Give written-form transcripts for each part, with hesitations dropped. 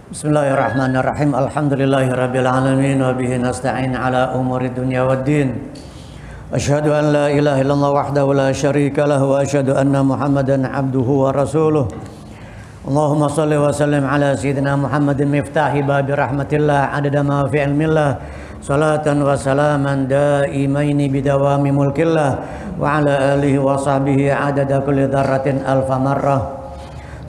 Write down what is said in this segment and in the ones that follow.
Bismillahirrahmanirrahim. Alhamdulillahirabbil alamin wa bihi nasta'in ala umuri dunya waddin. Asyhadu an la ilaha illallah wahdahu la syarika lahu wa asyhadu anna Muhammadan abduhu wa rasuluh. Allahumma shalli wa sallim ala sayyidina Muhammadin miftahi babi rahmatillah adada ma fi ilmillah. Salatan wa salaman daimaini bidawami mulkillah wa ala alihi wa sahbihi adada kulli dzarratin alfa marrah.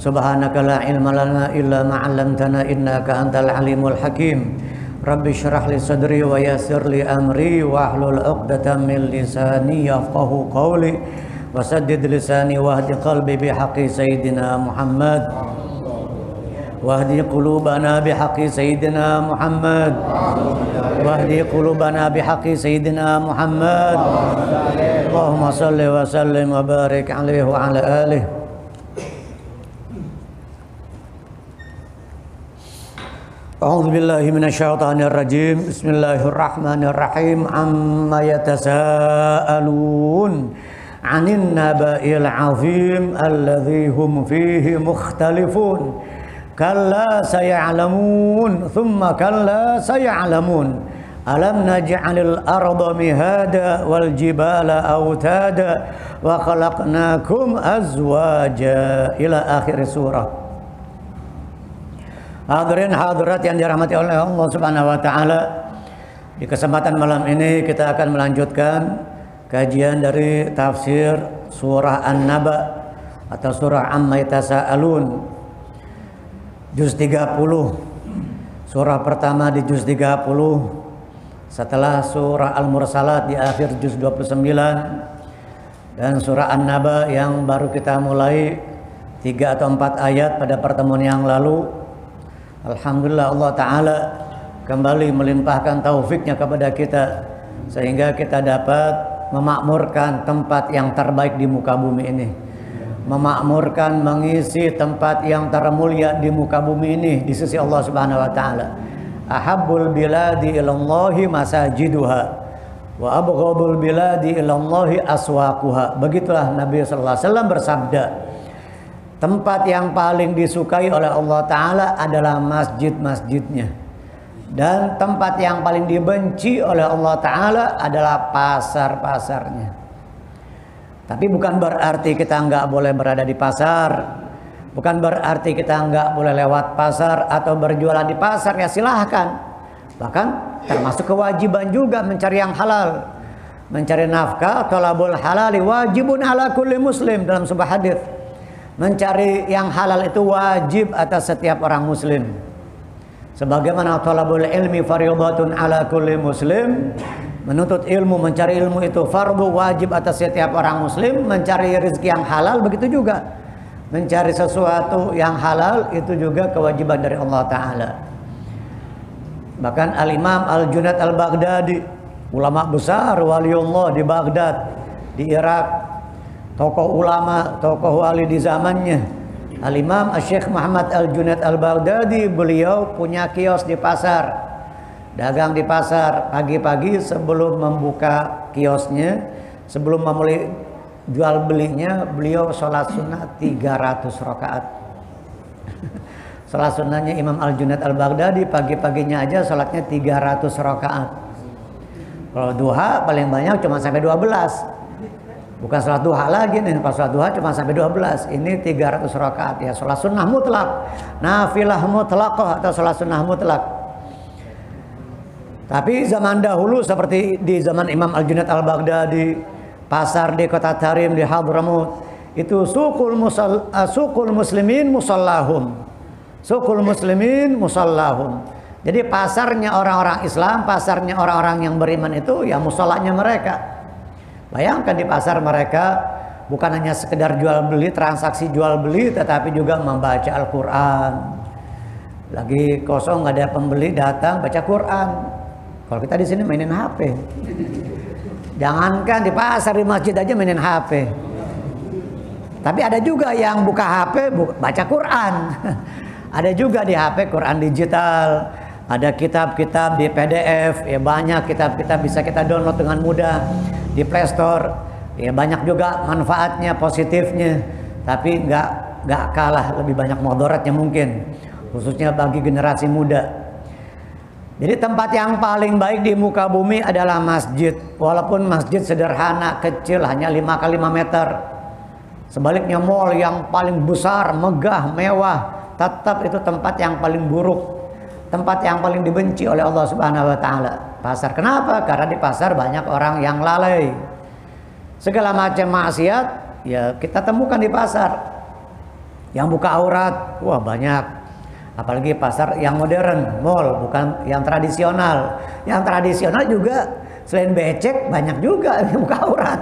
Subhanaka la ilma lana illa ma 'allamtana innaka antal alimul hakim. Rabbi shrah li sadri wa yassir li amri wa hlul 'uqdatam min lisani yafqahu qawli wa saddid lisani wahdi qalbi bihaqqi sayyidina Muhammad wahdi qulubana bihaqqi sayyidina Muhammad wahdi qulubana bihaqqi sayyidina Muhammad. Allahumma shalli wa sallim wa barik alaihi wa ala alihi. A'udzu billahi minasyaitonir rajim. Bismillahirrahmanirrahim. Amma yatasaalun 'anil naba'il 'azim alladzi hum fihi mukhtalifun. Kalla saya'lamun, thumma kalla saya'lamun. Alam naj'alil arda mihada wal jibala autada wa khalaqnakum azwaja ila akhir surah. Hadirin hadirat yang dirahmati oleh Allah Subhanahu wa taala. Di kesempatan malam ini kita akan melanjutkan kajian dari tafsir surah An-Naba atau surah Amma Yatasaalun. Juz 30. Surah pertama di juz 30 setelah surah Al-Mursalat di akhir juz 29 dan surah An-Naba yang baru kita mulai 3 atau 4 ayat pada pertemuan yang lalu. Alhamdulillah Allah Ta'ala kembali melimpahkan taufiknya kepada kita sehingga kita dapat memakmurkan tempat yang terbaik di muka bumi ini, memakmurkan mengisi tempat yang termulia di muka bumi ini di sisi Allah Subhanahu wa Ta'ala. Ahabbul biladi ilallahi masajiduha wa abghadul biladi ilallahi aswaquha. Begitulah Nabi sallallahu alaihi wasallam bersabda, tempat yang paling disukai oleh Allah Ta'ala adalah masjid-masjidnya. Dan tempat yang paling dibenci oleh Allah Ta'ala adalah pasar-pasarnya. Tapi bukan berarti kita nggak boleh berada di pasar. Bukan berarti kita nggak boleh lewat pasar atau berjualan di pasar. Ya silahkan. Bahkan termasuk kewajiban juga mencari yang halal. Mencari nafkah, thalabul halali wajibun ala kulli muslim dalam sebuah hadis. Mencari yang halal itu wajib atas setiap orang muslim. Sebagaimana thalabul ilmi fardhatun ala kulli muslim. Menuntut ilmu, mencari ilmu itu fardu wajib atas setiap orang muslim. Mencari rezeki yang halal begitu juga. Mencari sesuatu yang halal itu juga kewajiban dari Allah Ta'ala. Bahkan Al-Imam Al-Junaid Al-Baghdadi, ulama besar waliullah di Baghdad, di Irak, tokoh ulama, tokoh wali di zamannya, Al-Imam Syekh Muhammad Al-Junaid Al-Baghdadi, beliau punya kios di pasar, dagang di pasar. Pagi-pagi sebelum membuka kiosnya, sebelum memulai jual belinya, beliau sholat sunnah 300 rakaat. Sholat sunnahnya Imam Al-Junaid Al-Baghdadi pagi-paginya aja sholatnya 300 rakaat. Kalau duha paling banyak cuma sampai 12. Bukan sholat duha lagi nih, pas sholat duha cuma sampai 12. Ini 300 rakaat ya, sholat sunnah mutlak, nafilah mutlaqah atau sholat sunnah mutlak. Tapi zaman dahulu seperti di zaman Imam Al-Junaid Al-Baghdadi, pasar di kota Tarim di Hadramut itu suqul muslimin musallahum. Suqul muslimin musallahum. Jadi pasarnya orang-orang Islam, pasarnya orang-orang yang beriman itu ya musallahnya mereka. Bayangkan di pasar mereka bukan hanya sekedar jual beli, transaksi jual beli, tetapi juga membaca Al-Quran. Lagi kosong nggak ada pembeli, datang baca Quran. Kalau kita di sini mainin HP. Jangankan di pasar, di masjid aja mainin HP. Tapi ada juga yang buka HP baca Quran. Ada juga di HP Quran digital. Ada kitab-kitab di PDF, ya banyak kitab-kitab bisa kita download dengan mudah di Play Store. Ya banyak juga manfaatnya, positifnya. Tapi nggak kalah, lebih banyak mudaratnya mungkin. khususnya bagi generasi muda. Jadi tempat yang paling baik di muka bumi adalah masjid. Walaupun masjid sederhana, kecil, hanya 5 kali 5 meter. Sebaliknya mall yang paling besar, megah, mewah, tetap itu tempat yang paling buruk. Tempat yang paling dibenci oleh Allah Subhanahu wa taala. Pasar. Kenapa? Karena di pasar banyak orang yang lalai. Segala macam maksiat ya kita temukan di pasar. Yang buka aurat, wah banyak. Apalagi pasar yang modern, mall, bukan yang tradisional. Yang tradisional juga selain becek banyak juga yang buka aurat.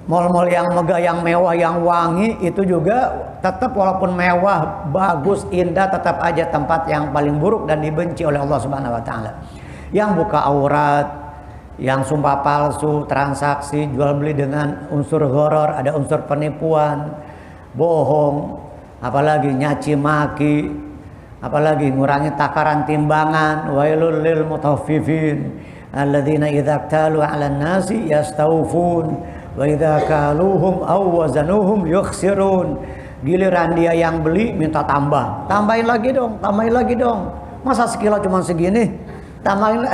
Mall-mall yang megah, yang mewah, yang wangi itu juga tetap walaupun mewah, bagus, indah, tetap aja tempat yang paling buruk dan dibenci oleh Allah Subhanahu wa taala. Yang buka aurat, yang sumpah palsu, transaksi, jual beli dengan unsur horor, ada unsur penipuan, bohong, apalagi nyaci maki, apalagi ngurangi takaran timbangan. Wailul lil mutaffifin alladzina idza talu 'alan nasi yastawfun wa idza kaluhum aw wazanuhum yukhsirun. Giliran dia yang beli minta tambah, tambahin lagi dong, masa sekilo cuma segini, tambahin,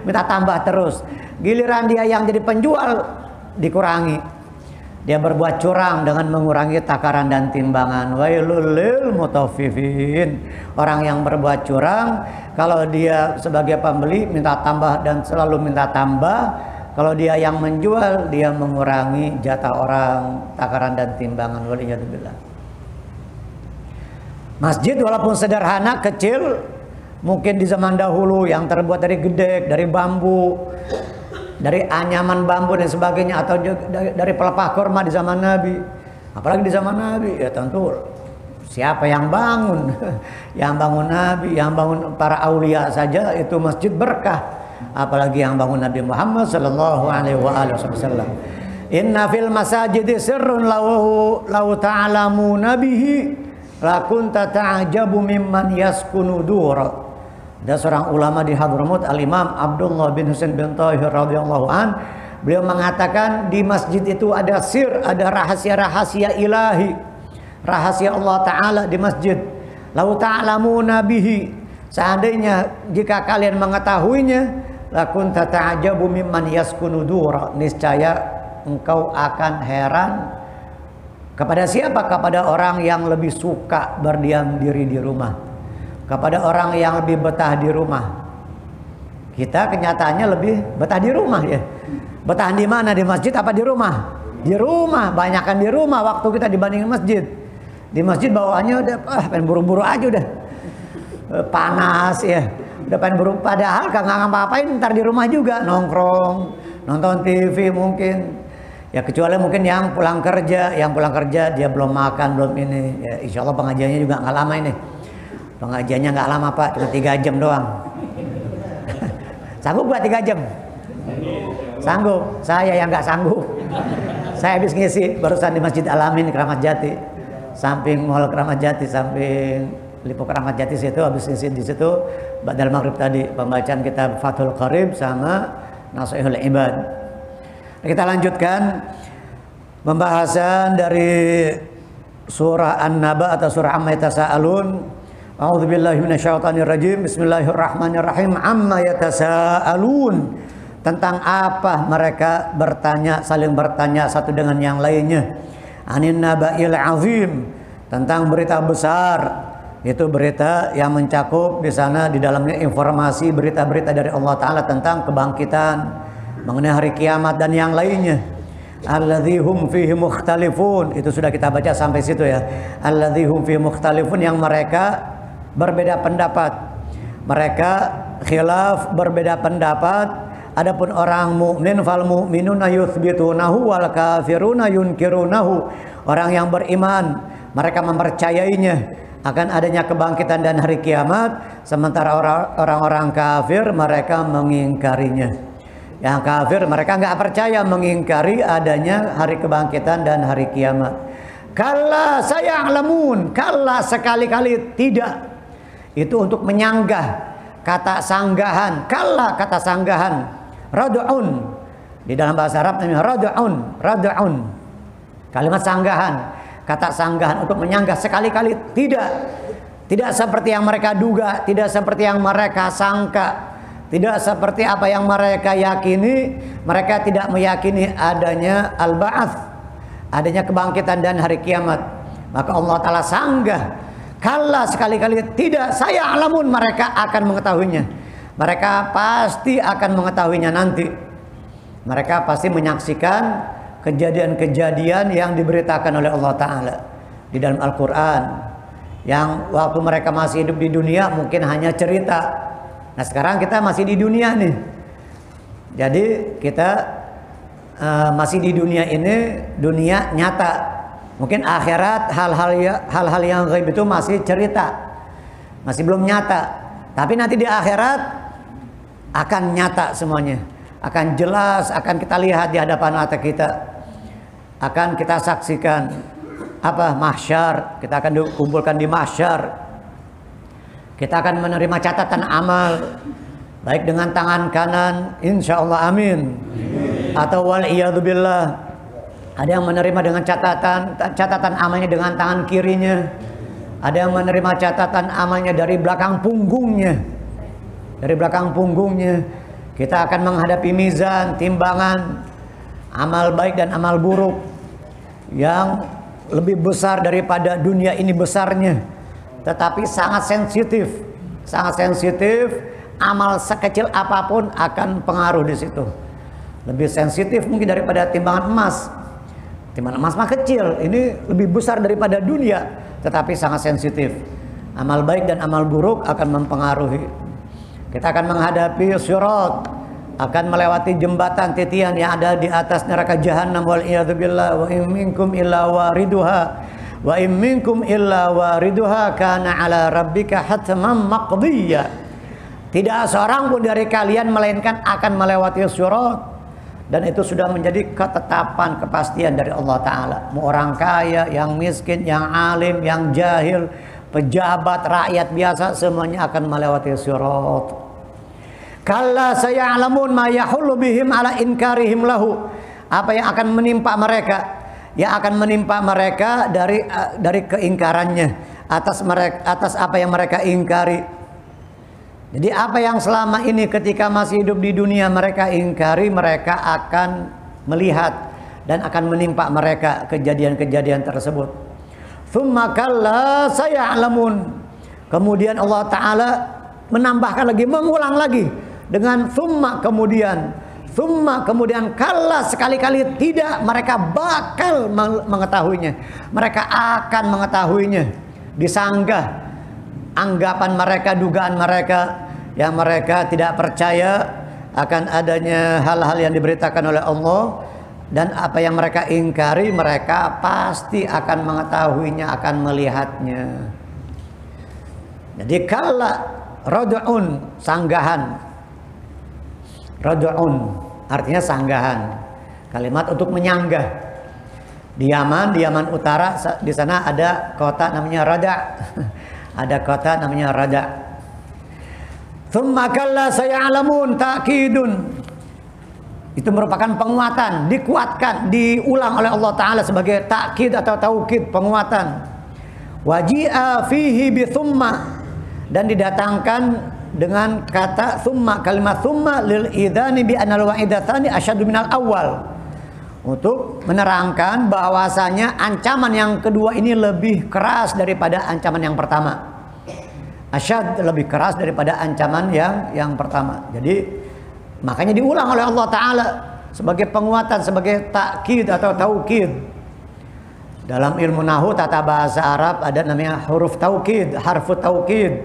minta tambah terus. Giliran dia yang jadi penjual dikurangi. Dia berbuat curang dengan mengurangi takaran dan timbangan. Wailul lil mutaffifin. Orang yang berbuat curang, kalau dia sebagai pembeli minta tambah dan selalu minta tambah, kalau dia yang menjual dia mengurangi jatah orang, takaran dan timbangan. Waliyadzubillah. Masjid walaupun sederhana, kecil, mungkin di zaman dahulu yang terbuat dari gedek, dari bambu, dari anyaman bambu dan sebagainya, atau dari pelepah kurma di zaman Nabi. Apalagi di zaman Nabi, ya tentu siapa yang bangun? Yang bangun Nabi, yang bangun para aulia saja itu masjid berkah. Apalagi yang bangun Nabi Muhammad sallallahu alaihi wasallam. Inna fil masajidi sirrun law ta'lamu nabihi la kunta ta'jabu mimman yaskunu dura. Ada seorang ulama di Hadramut, Al-Imam Abdullah bin Husain bin Tahir radhiyallahu an, beliau mengatakan di masjid itu ada sir, ada rahasia-rahasia ilahi, rahasia Allah Ta'ala di masjid. Lau ta'lamuna bihi, seandainya jika kalian mengetahuinya, lakun tata'ajabu mimman yaskunu dura, niscaya engkau akan heran kepada siapa? Kepada orang yang lebih suka berdiam diri di rumah, kepada orang yang lebih betah di rumah. Kita kenyataannya lebih betah di rumah ya. Betah di mana? Di masjid apa di rumah? Di rumah, banyakan di rumah waktu kita dibandingin masjid. Di masjid bawaannya udah pengen buru-buru aja udah. Panas ya. Udah pengen buru, padahal kagak ngapa-ngapain, ntar di rumah juga nongkrong, nonton TV mungkin. Ya kecuali mungkin yang pulang kerja dia belum makan, belum ini. Ya insya Allah pengajiannya juga nggak lama ini. Pengajiannya nggak lama Pak, cuma 3 jam doang. Sanggup gak 3 jam? Sanggup. Saya yang nggak sanggup. Saya habis ngisi barusan di Masjid Al-Amin Keramat Jati, samping Mall Keramat Jati, samping Lipo Keramat Jati situ, habis ngisi di situ ba'dal maghrib tadi pembacaan kitab Fathul Qarib sama Nasihatul Ibad. Kita lanjutkan pembahasan dari surah An-Naba atau surah Amma Yatasaalun. A'udzubillahi minasyaitonirrajim. Bismillahirrahmanirrahim. Amma yatasaalun. Tentang apa mereka bertanya, saling bertanya satu dengan yang lainnya. Anin naba'il azim. Tentang berita besar. Itu berita yang mencakup di sana, di dalamnya informasi berita-berita dari Allah Ta'ala tentang kebangkitan, mengenai hari kiamat dan yang lainnya. Alladzi hum fihi mukhtalifun. Itu sudah kita baca sampai situ ya. Alladzi hum fihi mukhtalifun, yang mereka berbeda pendapat, mereka khilaf, berbeda pendapat. Adapun orang mukmin, fal mu'minuna yuthbitunahu wal kafiruna yunkirunahu. Orang yang beriman mereka mempercayainya akan adanya kebangkitan dan hari kiamat, sementara orang-orang kafir mereka mengingkarinya. Yang kafir mereka nggak percaya, mengingkari adanya hari kebangkitan dan hari kiamat. Kalla saya'lamun, kalla sekali-kali tidak. Itu untuk menyanggah, kata sanggahan. Kalla kata sanggahan, rad'un di dalam bahasa Arab namanya rad'un, kalimat sanggahan, kata sanggahan untuk menyanggah, sekali-kali tidak. tidak seperti yang mereka duga, tidak seperti yang mereka sangka, tidak seperti apa yang mereka yakini. Mereka tidak meyakini adanya al-ba'ats, adanya kebangkitan dan hari kiamat. Maka Allah Ta'ala sanggah, kalla, sekali-kali tidak, saya alamun, mereka akan mengetahuinya. Mereka pasti akan mengetahuinya nanti. Mereka pasti menyaksikan kejadian-kejadian yang diberitakan oleh Allah Ta'ala di dalam Al-Quran, yang waktu mereka masih hidup di dunia mungkin hanya cerita. Nah sekarang kita masih di dunia nih. Jadi kita masih di dunia ini, dunia nyata. Mungkin akhirat hal-hal yang gaib itu masih cerita, masih belum nyata. Tapi nanti di akhirat akan nyata semuanya, akan jelas, akan kita lihat di hadapan mata kita, akan kita saksikan. Apa? Mahsyar. Kita akan dikumpulkan di mahsyar. Kita akan menerima catatan amal, baik dengan tangan kanan, insya Allah, amin, atau wal'iyadzubillah, ada yang menerima dengan catatan amalnya dengan tangan kirinya, ada yang menerima catatan amalnya dari belakang punggungnya. Dari belakang punggungnya kita akan menghadapi mizan, timbangan amal baik dan amal buruk yang lebih besar daripada dunia ini besarnya, tetapi sangat sensitif, sangat sensitif. Amal sekecil apapun akan pengaruh di situ. Lebih sensitif mungkin daripada timbangan emas. Timbangan emas mah kecil, ini lebih besar daripada dunia, tetapi sangat sensitif. Amal baik dan amal buruk akan mempengaruhi. Kita akan menghadapi sirat, akan melewati jembatan titian yang ada di atas neraka jahanam, wal iyadzubillah. Wa in minkum illa wariduha, wa in minkum illa wariduha kana ala rabbika hatman maqdiyya. Tidak seorang pun dari kalian melainkan akan melewati sirat, dan itu sudah menjadi ketetapan, kepastian dari Allah Ta'ala. Mau orang kaya, yang miskin, yang alim, yang jahil, pejabat, rakyat biasa, semuanya akan melewati sirat. Kalla saya'lamun ma yahullu bihim ala inkarihim lahu. Apa yang akan menimpa mereka? Yang akan menimpa mereka dari keingkarannya atas apa yang mereka ingkari. Jadi apa yang selama ini ketika masih hidup di dunia mereka ingkari, mereka akan melihat dan akan menimpa mereka kejadian-kejadian tersebut. Tsumma kalla saya'lamun. Kemudian Allah Ta'ala menambahkan lagi, mengulang lagi dengan tsumma kemudian kalla, sekali-kali tidak, mereka bakal mengetahuinya. Mereka akan mengetahuinya. Disanggah anggapan mereka, dugaan mereka yang mereka tidak percaya akan adanya hal-hal yang diberitakan oleh Allah, dan apa yang mereka ingkari mereka pasti akan mengetahuinya, akan melihatnya. Jadi kalla, rad'un, sanggahan. Rad'un artinya sanggahan, kalimat untuk menyanggah. Di Yaman Utara, di sana ada kota namanya Rada. Ada kota namanya Rada. Tsumma kalla saya'lamun, ta'kidun. Itu merupakan penguatan, dikuatkan, diulang oleh Allah Ta'ala sebagai ta'kid atau taukid, penguatan. Waji'a fihi bi tsumma, dan didatangkan dengan kata tsumma, kalimat tsumma lil idhani bi anal wa'idatsani asyaddu minal awal, untuk menerangkan bahwasanya ancaman yang kedua ini lebih keras daripada ancaman yang pertama. Asyad, lebih keras daripada ancaman yang pertama. Jadi makanya diulang oleh Allah Ta'ala sebagai penguatan, sebagai takkid atau taukid. Dalam ilmu nahwu, tata bahasa Arab, ada namanya huruf taukid, harfu taukid.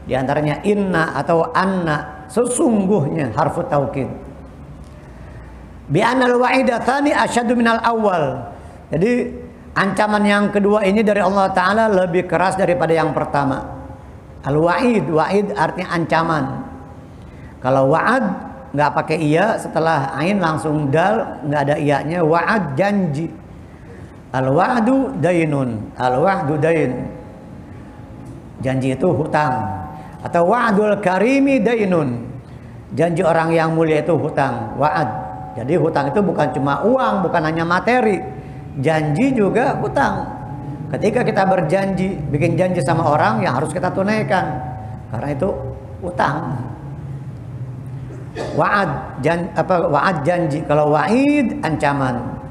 Di antaranya inna atau anna, sesungguhnya, harfu taukid. Bi anal wa'idatsani asyaddu minal awal. Jadi ancaman yang kedua ini dari Allah Ta'ala lebih keras daripada yang pertama. Al-wa'id, wa'id artinya ancaman. Kalau wa'ad nggak pakai iya, setelah ain langsung dal, nggak ada iyanya. Wa'ad, janji. Al-wa'du dainun, al-wa'du dain, janji itu hutang. Atau wa'dul karimi dainun, janji orang yang mulia itu hutang. Wa'ad, jadi hutang itu bukan cuma uang, bukan hanya materi, janji juga hutang. Ketika kita berjanji, bikin janji sama orang yang harus kita tunaikan, karena itu utang. Wa'ad janji, kalau wa'id ancaman.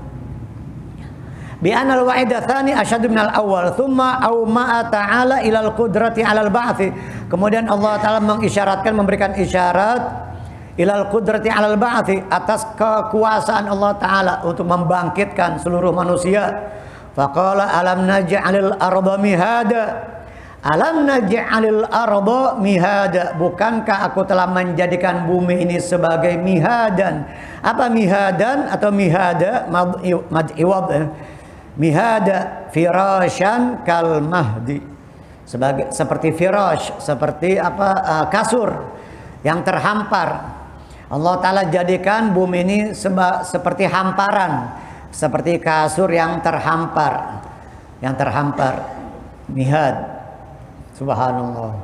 Bi anal wa'id tsani asyaddu minal awal, thumma auma'a ta'ala ilal qudrati 'alal ba'thi. Kemudian Allah Ta'ala mengisyaratkan, memberikan isyarat ilal qudrati 'alal ba'thi, atas kekuasaan Allah Ta'ala untuk membangkitkan seluruh manusia. Faqala alam naj'alil arda mihada. Alam naj'alil arda mihada. Bukankah aku telah menjadikan bumi ini sebagai mihadan? Apa mihadan atau mihada? Mad'iwad. Mihada firasyan kal mahdi. Seperti firash, seperti kasur yang terhampar. Allah Ta'ala jadikan bumi ini seperti hamparan, seperti kasur yang terhampar, mihad. Subhanallah.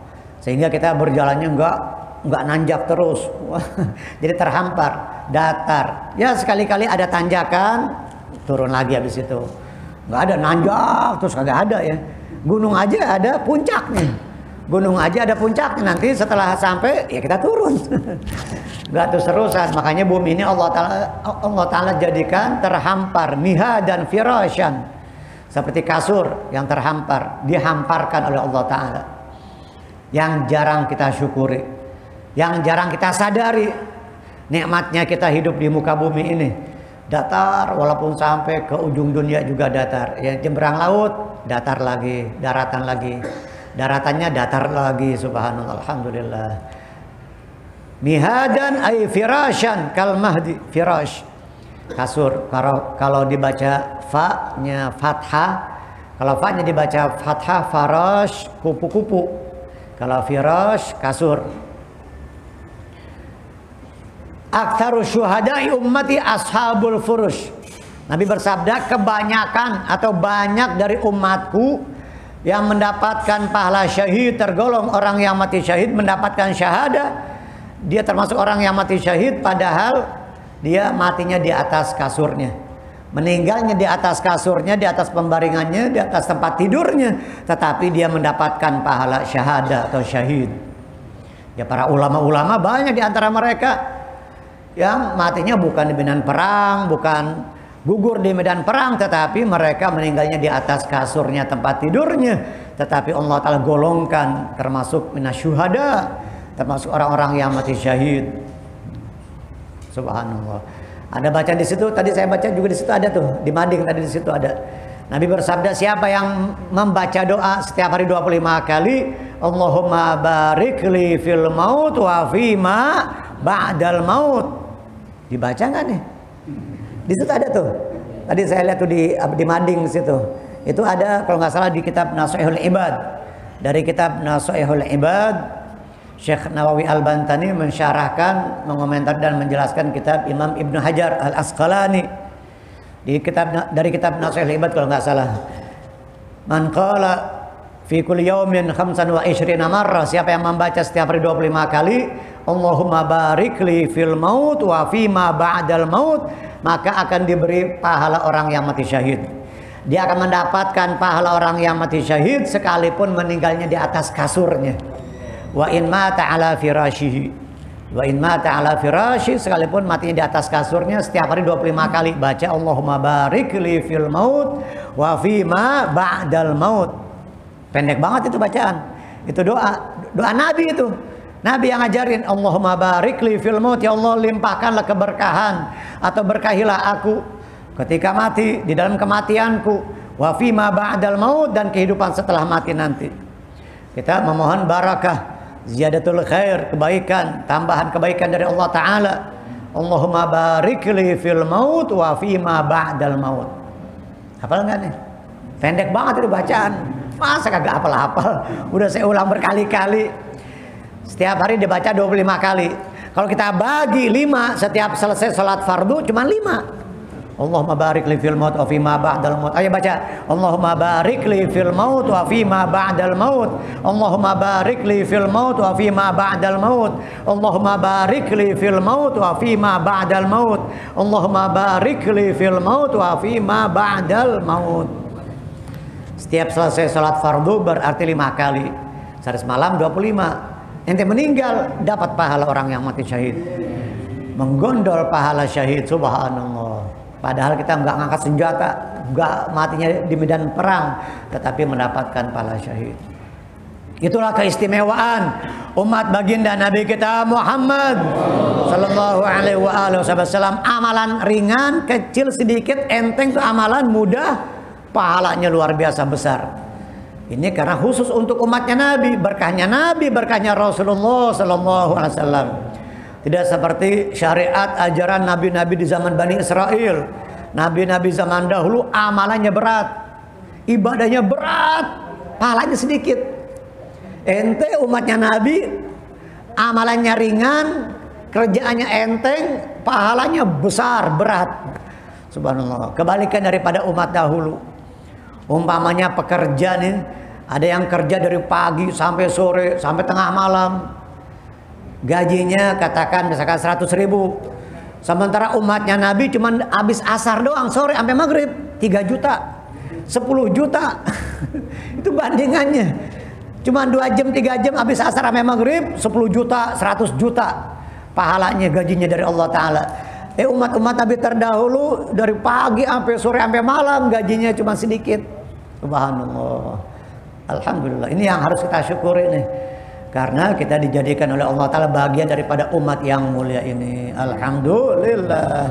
Sehingga kita berjalannya enggak nanjak terus. Jadi terhampar, datar. Ya sekali-kali ada tanjakan, turun lagi habis itu. Enggak ada nanjak terus, kagak ada ya. Gunung aja ada puncaknya. Nanti setelah sampai ya kita turun. Enggak terus-terusan. Makanya bumi ini Allah Ta'ala jadikan terhampar, mihad dan firasyan, seperti kasur yang terhampar, dihamparkan oleh Allah Ta'ala. Yang jarang kita syukuri, yang jarang kita sadari nikmatnya kita hidup di muka bumi ini. Datar, walaupun sampai ke ujung dunia juga datar. Ya, jemberang laut, datar lagi, daratan lagi. Daratannya datar lagi, subhanallah, alhamdulillah. Mihadan ay firasyan kal mahdi, firash. Kasur. Kalau dibaca fa-nya fathah, kalau fa-nya dibaca fathah, farash, kupu-kupu. Kalau firash, kasur. Aktsaru syuhada'i ummati ashabul furush. Nabi bersabda, kebanyakan atau banyak dari umatku yang mendapatkan pahala syahid, tergolong orang yang mati syahid, mendapatkan syahadah. Dia termasuk orang yang mati syahid, padahal dia matinya di atas kasurnya, meninggalnya di atas kasurnya, di atas pembaringannya, di atas tempat tidurnya, tetapi dia mendapatkan pahala syahadah atau syahid. Ya, para ulama-ulama banyak di antara mereka yang matinya bukan di medan perang, bukan gugur di medan perang, tetapi mereka meninggalnya di atas kasurnya, tempat tidurnya, tetapi Allah Ta'ala golongkan termasuk minasyuhada, termasuk orang-orang yang mati syahid. Subhanallah. Ada baca di situ, tadi saya baca juga di situ ada tuh, di mading tadi di situ ada. Nabi bersabda, siapa yang membaca doa setiap hari 25 kali, Allahumma barik li fil maut wa fima ba'dal maut. Dibaca nggak nih? Di situ ada tuh. Tadi saya lihat tuh di mading situ. Itu ada kalau nggak salah di kitab Nashihul Ibad. Dari kitab Nashihul Ibad, Syekh Nawawi Al-Bantani mensyarahkan, mengomentar dan menjelaskan kitab Imam Ibnu Hajar Al-Asqalani. Dari kitab Nashihul Ibad kalau nggak salah. Man qala fi kulli yaumin 25 marrah, siapa yang membaca setiap hari 25 kali, Allahumma barik li fil maut wa fima ba'dal maut, maka akan diberi pahala orang yang mati syahid. Dia akan mendapatkan pahala orang yang mati syahid sekalipun meninggalnya di atas kasurnya. Wa in mata ala firashihi. Wa in mata ala firashihi, sekalipun matinya di atas kasurnya, setiap hari 25 kali baca Allahumma barik li fil maut wa fima ba'dal maut. Pendek banget itu bacaan. Itu doa Nabi itu. Nabi yang ngajarin, Allahumma barik li fil maut, ya Allah limpahkanlah keberkahan atau berkahilah aku ketika mati, di dalam kematianku, wa fima ba'dal maut, dan kehidupan setelah mati nanti. Kita memohon barakah, ziyadatul khair, kebaikan, tambahan kebaikan dari Allah Ta'ala. Allahumma barik li fil maut wa fima ba'dal maut. Hafal nggak nih? Pendek banget itu bacaan. Masa kagak hafal-hafal? Udah saya ulang berkali-kali. Setiap hari dibaca 25 kali. Kalau kita bagi 5 setiap selesai salat fardu cuma 5. Allahumma barik li fil maut wa fima ba'dal maut. Ayo baca. Allahumma barik li fil maut wa fima ba'dal maut. Allahumma barik li fil maut wa fima ba'dal maut. Allahumma barik li fil maut wa fima ba'dal maut. Allahumma barik li fil maut wa fima ba'dal maut. Setiap selesai sholat fardu berarti 5 kali. Sehari semalam 25. Ente meninggal dapat pahala orang yang mati syahid. Menggondol pahala syahid, subhanallah. Padahal kita nggak ngangkat senjata, nggak matinya di medan perang, tetapi mendapatkan pahala syahid. Itulah keistimewaan umat baginda Nabi kita Muhammad sallallahu alaihi wasallam. Amalan ringan, kecil, sedikit, enteng itu amalan mudah, pahalanya luar biasa besar. Ini karena khusus untuk umatnya Nabi, berkahnya Rasulullah sallallahu alaihi wasallam. Tidak seperti syariat ajaran nabi-nabi di zaman Bani Israel. Nabi-nabi zaman dahulu amalannya berat, ibadahnya berat, pahalanya sedikit. Ente umatnya Nabi, amalannya ringan, kerjaannya enteng, pahalanya besar, berat. Subhanallah. Kebalikan daripada umat dahulu. Umpamanya pekerja nih, ada yang kerja dari pagi sampai sore, sampai tengah malam. Gajinya katakan misalkan 100.000. Sementara umatnya Nabi cuman habis asar doang, sore sampai maghrib 3 juta, 10 juta. Itu bandingannya. Cuman 2 jam 3 jam habis asar sampai maghrib 10 juta, 100 juta. Pahalanya gajinya dari Allah Ta'ala. Umat-umat Nabi terdahulu dari pagi sampai sore sampai malam gajinya cuma sedikit. Subhanallah. Alhamdulillah. Ini yang harus kita syukuri nih. Karena kita dijadikan oleh Allah Ta'ala bagian daripada umat yang mulia ini. Alhamdulillah.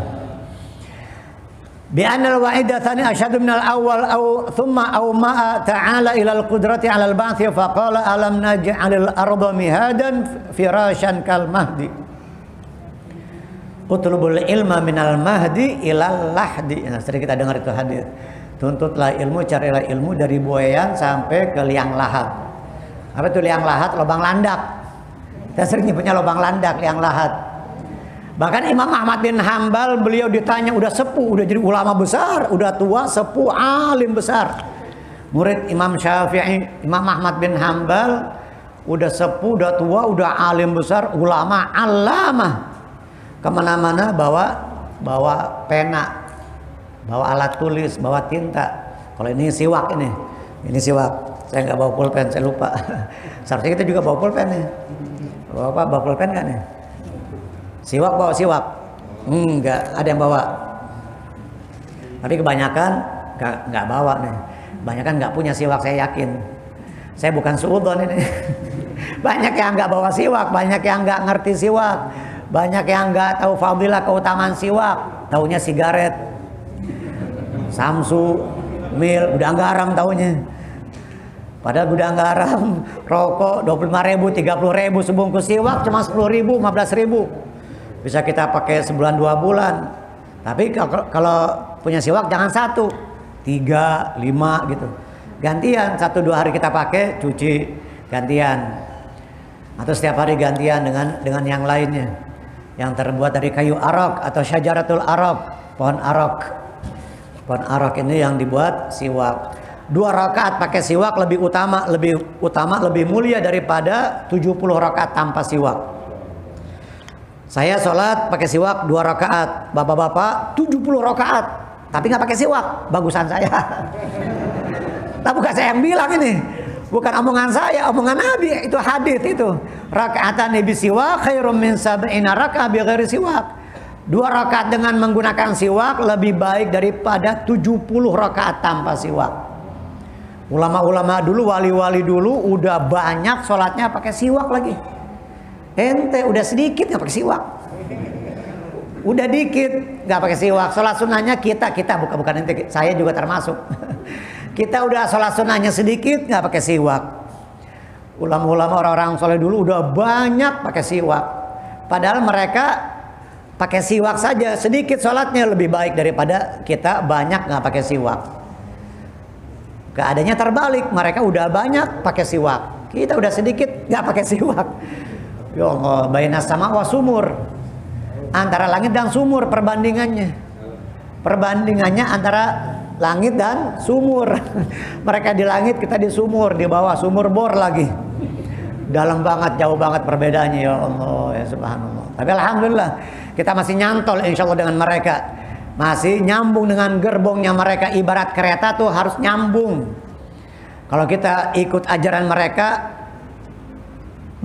Bi'anna al-wa'ida thani asyadu minal awal thumma awma'a ta'ala ilal qudrati alal ba'thi faqala alam naj'alil arda mihadan firashan kal mahdi. Utlubul ilma minal mahdi ilal lahdi. Nah, sering kita dengar itu hadis. Tuntutlah ilmu, carilah ilmu dari buayan sampai ke liang lahat. Apa itu liang lahat? Lubang landak. Kita sering punya lubang landak, liang lahat. Bahkan Imam Ahmad bin Hambal, beliau ditanya udah sepuh, udah jadi ulama besar, udah tua, sepuh, alim besar. Murid Imam Syafi'i, Imam Ahmad bin Hambal, udah sepuh, udah tua, udah alim besar, ulama, allamah. Kemana-mana bawa pena, bawa alat tulis, bawa tinta. Kalau ini siwak ini siwak. Saya nggak bawa pulpen, saya lupa. Seharusnya kita juga bawa pulpen nih. Bawa pulpen kan nih? Siwak bawa siwak? Enggak, ada yang bawa. Tapi kebanyakan nggak bawa nih. Kebanyakan nggak punya siwak, saya yakin. Saya bukan suudon ini. Banyak yang nggak bawa siwak, banyak yang nggak ngerti siwak, banyak yang nggak tahu fadilah keutamaan siwak. Taunya sigaret, samsu, mil, gudang garam taunya. Padahal gudang garam, rokok 25.000, 30.000, sebungkus siwak cuma 10.000, 15.000. Bisa kita pakai sebulan 2 bulan. Tapi kalau punya siwak jangan 1, 3, 5 gitu. Gantian, 1-2 hari kita pakai, cuci, gantian. Atau setiap hari gantian dengan yang lainnya. Yang terbuat dari kayu arok atau syajaratul arok, pohon arok. Pohon arok ini yang dibuat siwak. 2 rakaat pakai siwak lebih utama, lebih mulia daripada 70 rakaat tanpa siwak. Saya sholat pakai siwak 2 rakaat, bapak-bapak 70 rakaat, tapi nggak pakai siwak, bagusan saya. Tapi bukan saya yang bilang ini, bukan omongan saya, omongan Nabi, itu hadis itu. Rakaatan bi siwak khairum min sab'ina rakaat bi ghairi siwak. 2 rakaat dengan menggunakan siwak lebih baik daripada 70 rakaat tanpa siwak. Ulama-ulama dulu, wali-wali dulu udah banyak sholatnya pakai siwak lagi. Ente udah sedikit nggak pakai siwak. Udah dikit nggak pakai siwak. Sholat sunnahnya kita bukan ente, saya juga termasuk. Kita udah sholat sunnahnya sedikit nggak pakai siwak. Ulama-ulama orang-orang soleh dulu udah banyak pakai siwak. Padahal mereka pakai siwak saja sedikit sholatnya lebih baik daripada kita banyak nggak pakai siwak. Keadaannya terbalik, mereka udah banyak pakai siwak, kita udah sedikit nggak pakai siwak. Ya Allah, bainas sama wa sumur, antara langit dan sumur perbandingannya antara langit dan sumur. Mereka di langit, kita di sumur, di bawah sumur bor lagi. Dalam banget, jauh banget perbedaannya, ya Allah, ya subhanallah. Tapi alhamdulillah kita masih nyantol insya Allah dengan mereka. Masih nyambung dengan gerbongnya mereka. Ibarat kereta tuh harus nyambung. Kalau kita ikut ajaran mereka,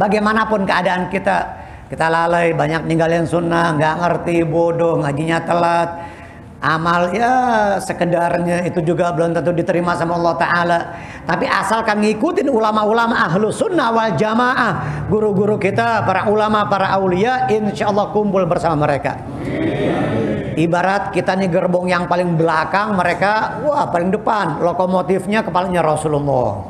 bagaimanapun keadaan kita lalai, banyak ninggalin sunnah, nggak ngerti, bodoh, ngajinya telat, amal ya sekedarnya, itu juga belum tentu diterima sama Allah Ta'ala. Tapi asalkan ngikutin ulama-ulama ahlu sunnah wal jamaah, guru-guru kita, para ulama, para aulia, insya Allah kumpul bersama mereka. Ibarat kita nih gerbong yang paling belakang, mereka wah paling depan, lokomotifnya kepalanya Rasulullah.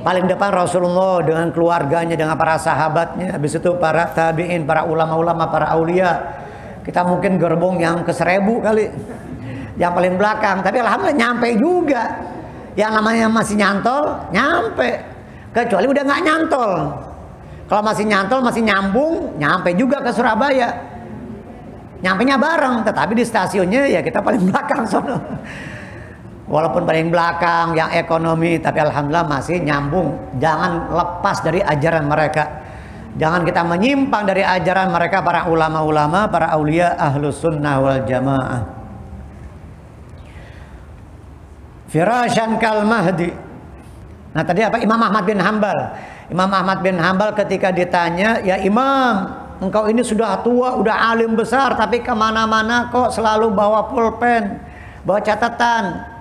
Paling depan Rasulullah dengan keluarganya, dengan para sahabatnya, habis itu para tabi'in, para ulama-ulama, para aulia. Kita mungkin gerbong yang ke-1000 kali, yang paling belakang, tapi alhamdulillah nyampe juga. Yang namanya masih nyantol, nyampe. Kecuali udah nggak nyantol. Kalau masih nyantol, masih nyambung, nyampe juga ke Surabaya. Nyampenya bareng, tetapi di stasiunnya ya kita paling belakang sono. Walaupun paling belakang, yang ekonomi, tapi alhamdulillah masih nyambung. Jangan lepas dari ajaran mereka. Jangan kita menyimpang dari ajaran mereka, para ulama-ulama, para aulia ahlus sunnah wal jamaah. Firasyan kal mahdi. Nah tadi apa? Imam Ahmad bin Hambal. Imam Ahmad bin Hambal ketika ditanya, ya Imam, engkau ini sudah tua, udah alim besar, tapi kemana-mana kok selalu bawa pulpen, bawa catatan.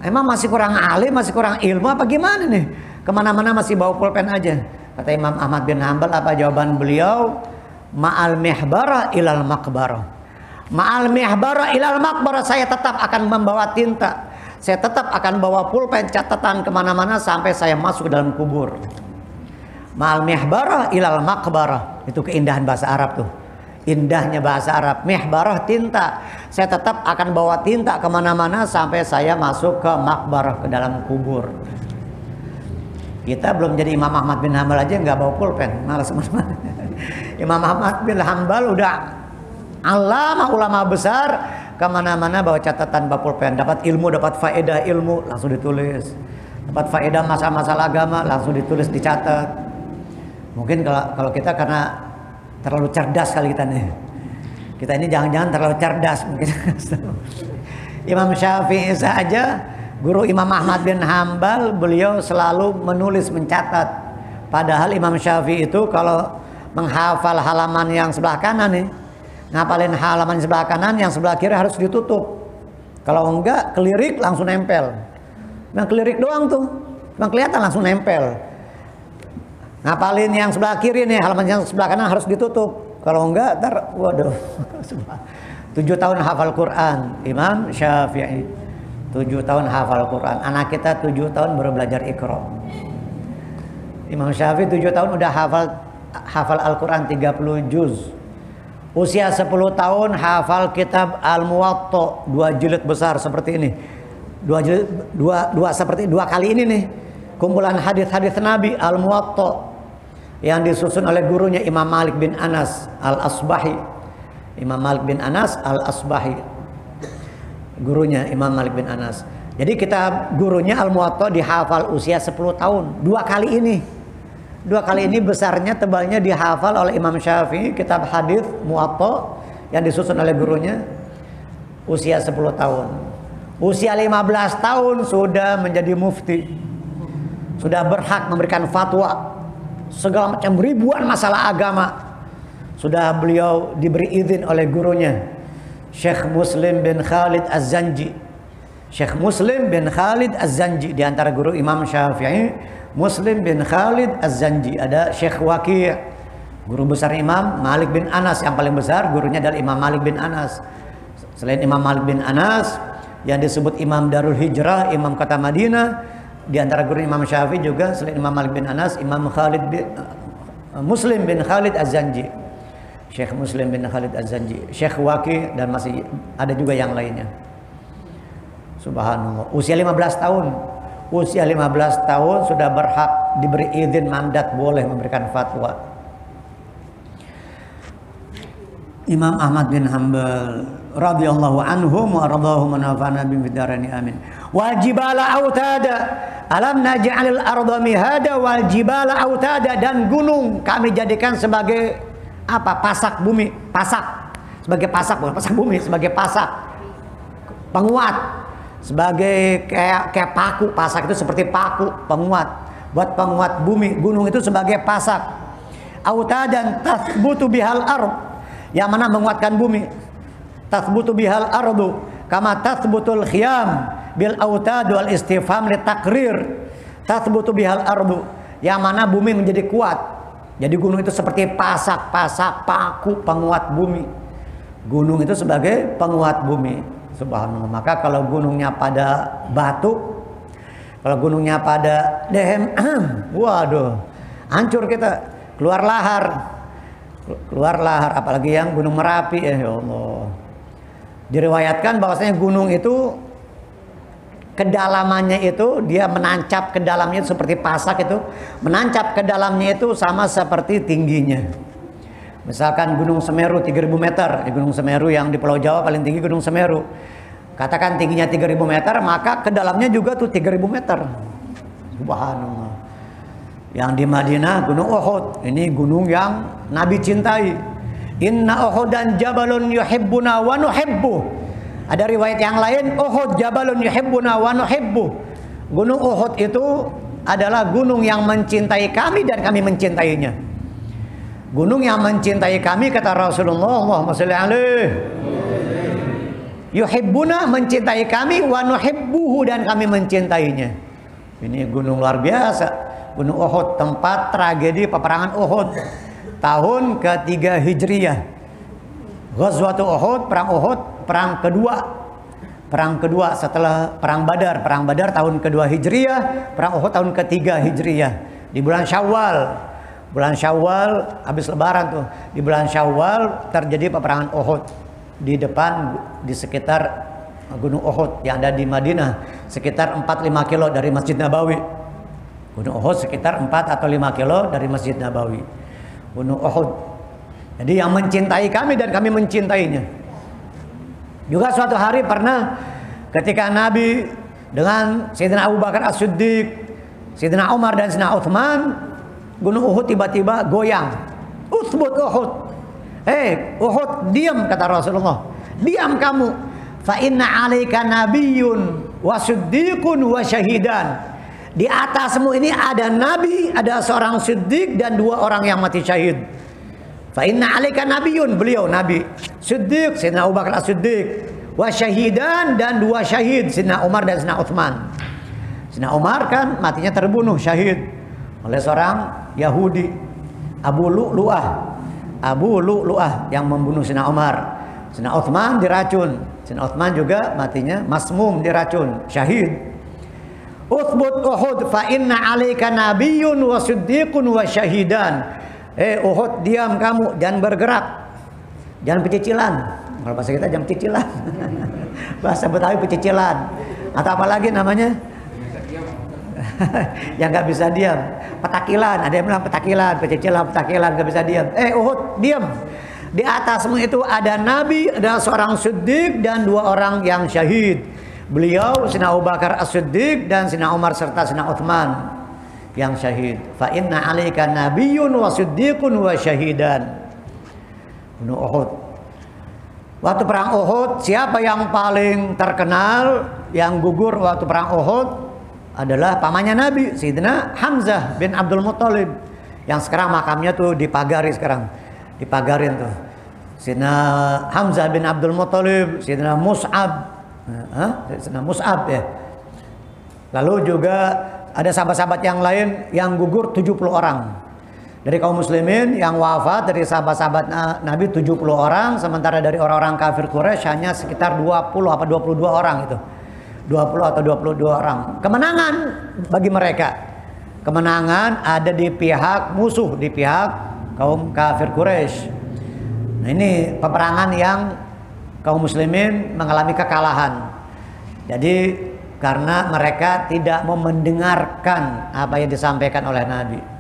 Emang masih kurang alim, masih kurang ilmu apa gimana nih? Kemana-mana masih bawa pulpen aja. Kata Imam Ahmad bin Hambal, apa jawaban beliau? Ma'al mihbara ilal makbarah. Ma'al mihbara ilal makbarah, saya tetap akan membawa tinta. Saya tetap akan bawa pulpen catatan kemana-mana sampai saya masuk ke dalam kubur. Ma'al mihbarah ilal makbarah. Itu keindahan bahasa Arab tuh. Indahnya bahasa Arab. Mihbarah tinta. Saya tetap akan bawa tinta kemana-mana sampai saya masuk ke makbarah, ke dalam kubur. Kita belum jadi Imam Ahmad bin Hambal aja nggak bawa pulpen, malas teman-teman. Imam Ahmad bin Hambal udah ulama besar, kemana-mana bawa catatan, bawa pulpen. Dapat ilmu, dapat faedah ilmu, langsung ditulis. Dapat faedah masalah-masalah agama, langsung ditulis, dicatat. Mungkin kalau kita karena terlalu cerdas kali kita nih. Kita ini jangan-jangan terlalu cerdas mungkin. Imam Syafi'i saja, guru Imam Ahmad bin Hambal, beliau selalu menulis, mencatat. Padahal Imam Syafi'i itu kalau menghafal halaman yang sebelah kanan nih, ngapalin halaman sebelah kanan, yang sebelah kiri harus ditutup. Kalau enggak, kelirik langsung nempel. Nah kelirik doang tuh, cuma kelihatan langsung nempel. Ngapalin yang sebelah kiri nih, halaman yang sebelah kanan harus ditutup. Kalau enggak, waduh. 7 tahun hafal Quran, Imam Syafi'i. 7 tahun hafal Quran. Anak kita 7 tahun baru belajar Iqra. Imam Syafi'i 7 tahun udah hafal Al-Quran 30 juz. Usia 10 tahun hafal kitab Al-Muwatta, 2 jilid besar seperti ini. 2 jilid, seperti 2 kali ini nih. Kumpulan hadis-hadis Nabi Al-Muwatta yang disusun oleh gurunya Imam Malik bin Anas Al-Asbahi. Imam Malik bin Anas Al-Asbahi, gurunya Imam Malik bin Anas. Jadi kitab gurunya Al-Muwatta dihafal usia 10 tahun. 2 kali ini. 2 kali ini besarnya, tebalnya dihafal oleh Imam Syafi'i, kitab hadis Muwatta yang disusun oleh gurunya usia 10 tahun. Usia 15 tahun sudah menjadi mufti. Sudah berhak memberikan fatwa segala macam ribuan masalah agama. Sudah beliau diberi izin oleh gurunya Syekh Muslim bin Khalid Az-Zanji. Syekh Muslim bin Khalid Az-Zanji, di antara guru Imam Syafi'i, Muslim bin Khalid Az-Zanji. Ada Syekh Waqi', guru besar Imam Malik bin Anas, yang paling besar gurunya adalah Imam Malik bin Anas. Selain Imam Malik bin Anas, yang disebut Imam Darul Hijrah, Imam kota Madinah, di antara guru Imam Syafi'i juga selain Imam Malik bin Anas, Imam Muslim bin Khalid Az-Zanji, Syekh Muslim bin Khalid Az-Zanji, Syekh Waqi', dan masih ada juga yang lainnya. Subhanallah. Usia 15 tahun. Usia 15 tahun sudah berhak diberi izin, mandat, boleh memberikan fatwa. Imam Ahmad bin Hanbal radhiyallahu anhu wa radhahum wa nafa'ana bihim fid dharain amin. Wal jibala autada, alam naj'alil arda mihada wal jibala autada, dan gunung kami jadikan sebagai apa? Pasak bumi, pasak. Sebagai pasak, bukan pasak bumi, sebagai pasak penguat. sebagai kayak paku. Pasak itu seperti paku penguat, buat penguat bumi. Gunung itu sebagai pasak. Autadan tathbutu bihal ard, yang mana menguatkan bumi. Tathbutu bihal ardu kama tathbutul khiyam bil autad wal istifham li takrir. Tathbutu bihal ardu, yang mana bumi menjadi kuat. Jadi gunung itu seperti pasak paku penguat bumi. Gunung itu sebagai penguat bumi. Subhanallah. Maka kalau gunungnya pada batu, kalau gunungnya pada dehem, waduh, hancur kita, keluar lahar, apalagi yang Gunung Merapi, ya Allah. Diriwayatkan bahwasanya gunung itu kedalamannya itu dia menancap ke dalamnya seperti pasak itu, menancap ke dalamnya itu sama seperti tingginya. Misalkan Gunung Semeru 3000 meter, Gunung Semeru yang di Pulau Jawa paling tinggi Gunung Semeru. Katakan tingginya 3000 meter, maka ke dalamnya juga tuh 3000 meter. Subhanallah. Yang di Madinah Gunung Uhud, ini gunung yang Nabi cintai. Inna Uhudan jabalun yuhibbuna wa nuhibbu. Ada riwayat yang lain, Uhud jabalun yuhibbuna wa nuhibbu. Gunung Uhud itu adalah gunung yang mencintai kami dan kami mencintainya. Gunung yang mencintai kami, kata Rasulullah, Allahumma sholli alaihi. Yuhibbuna, mencintai kami, wa nuhibbuhu, dan kami mencintainya. Ini gunung luar biasa. Gunung Uhud, tempat tragedi peperangan Uhud tahun ketiga Hijriyah. Ghazwatu Uhud, perang Uhud, perang kedua setelah perang Badar. Perang Badar tahun kedua Hijriyah, perang Uhud tahun ketiga Hijriyah. Di bulan Syawal habis lebaran tuh. Di bulan Syawal terjadi peperangan Uhud di sekitar Gunung Uhud yang ada di Madinah, sekitar 4-5 kilo dari Masjid Nabawi. Gunung Uhud sekitar 4 atau 5 kilo dari Masjid Nabawi. Gunung Uhud. Jadi yang mencintai kami dan kami mencintainya. Juga suatu hari pernah ketika Nabi dengan Sayyidina Abu Bakar As-Siddiq, Sayyidina Umar dan Sayyidina Uthman, Gunung Uhud tiba-tiba goyang. Uthbut Uhud. Uhud, diam, kata Rasulullah. Diam kamu. Fa inna 'alaika nabiyyun wa siddiqun wa syahidan. Di atasmu ini ada nabi, ada seorang siddiq dan 2 orang yang mati syahid. Fa inna 'alaika nabiyyun, beliau nabi, siddiq Sayyidina Abu Bakar As-Siddiq, wa syahidan, dan 2 syahid Sayyidina Umar dan Sayyidina Uthman. Sayyidina Umar kan matinya terbunuh syahid oleh seorang Yahudi, Abu Lu'lu'ah yang membunuh Sayyidina Umar. Sayyidina Uthman diracun. Sayyidina Uthman juga matinya masmum, diracun, syahid. Uthbut Uhud fa inna 'alaika nabiyyun wa siddiqun wa syahidan. Uhud, diam kamu, jangan bergerak, jangan pecicilan. Kalau bahasa kita jangan pecicilan. Bahasa Betawi pecicilan. Atau apalagi namanya? Yang nggak bisa diam, petakilan. Ada yang bilang petakilan, pecicilan, petakilan, nggak bisa diam. Uhud, diam. Di atasmu itu ada nabi, ada seorang siddiq dan 2 orang yang syahid. Beliau Sayyidina Abu Bakar As-Siddiq dan Sayyidina Umar serta Sayyidina Uthman yang syahid. Fa inna 'alaika nabiyyun wa siddiqun wa syahidan. Gunung Uhud. Waktu perang Uhud, siapa yang paling terkenal yang gugur waktu perang Uhud adalah pamannya Nabi, Sayyidina Hamzah bin Abdul Muttalib, yang sekarang makamnya tuh dipagari sekarang. Dipagarin tuh. Sayyidina Hamzah bin Abdul Muttalib, Sayyidina Mus'ab, Sayyidina Mus'ab ya. Lalu juga ada sahabat-sahabat yang lain yang gugur 70 orang. Dari kaum muslimin yang wafat dari sahabat-sahabat Nabi 70 orang, sementara dari orang-orang kafir Quraisy hanya sekitar 20 apa 22 orang itu. 20 atau 22 orang. Kemenangan bagi mereka. Kemenangan ada di pihak musuh, di pihak kaum kafir Quraisy. Nah, ini peperangan yang kaum muslimin mengalami kekalahan. Jadi karena mereka tidak mau mendengarkan apa yang disampaikan oleh Nabi.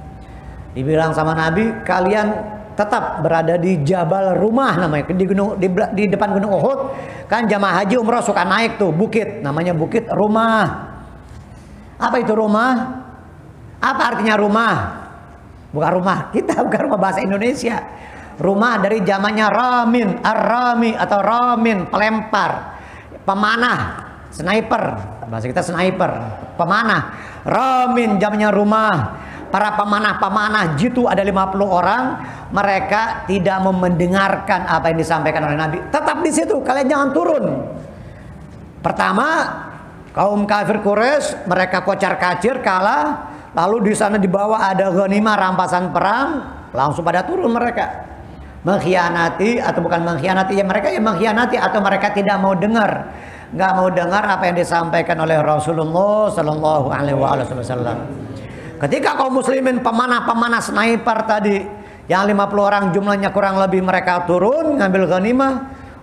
Dibilang sama Nabi, kalian tetap berada di Jabal Rumah namanya, di depan Gunung Uhud. Kan jamaah haji umrah suka naik tuh bukit, namanya Bukit Rumah. Apa itu rumah? Apa artinya rumah? Bukan rumah kita, bukan rumah bahasa Indonesia. Rumah dari zamannya Ramin, Ar-Rami atau Ramin, pelempar, pemanah. sniper, bahasa kita sniper, pemanah. Ramin jamnya rumah. Para pemanah-pemanah jitu ada 50 orang, mereka tidak mendengarkan apa yang disampaikan oleh Nabi. Tetap di situ, kalian jangan turun. Pertama, kaum kafir Quraisy mereka kocar-kacir kalah, lalu di sana di bawah ada ghanimah rampasan perang, langsung pada turun mereka. Mengkhianati atau bukan mengkhianati, ya mereka yang mengkhianati atau mereka tidak mau dengar. Nggak mau dengar apa yang disampaikan oleh Rasulullah Sallallahu Alaihi Wasallam. Ketika kaum muslimin pemanah-pemanah sniper tadi yang 50 orang jumlahnya kurang lebih mereka turun ngambil ghanimah,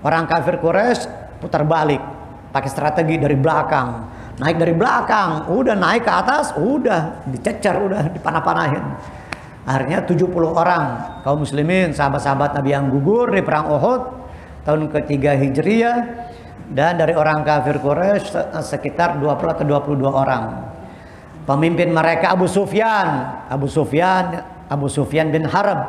orang kafir Quraisy putar balik pakai strategi dari belakang, naik dari belakang, udah naik ke atas, udah dicecer, udah dipanah-panahin. Akhirnya 70 orang kaum muslimin sahabat-sahabat Nabi yang gugur di perang Uhud tahun ketiga Hijriah, dan dari orang kafir Quraisy sekitar 20 atau 22 orang. Pemimpin mereka Abu Sufyan bin Harb.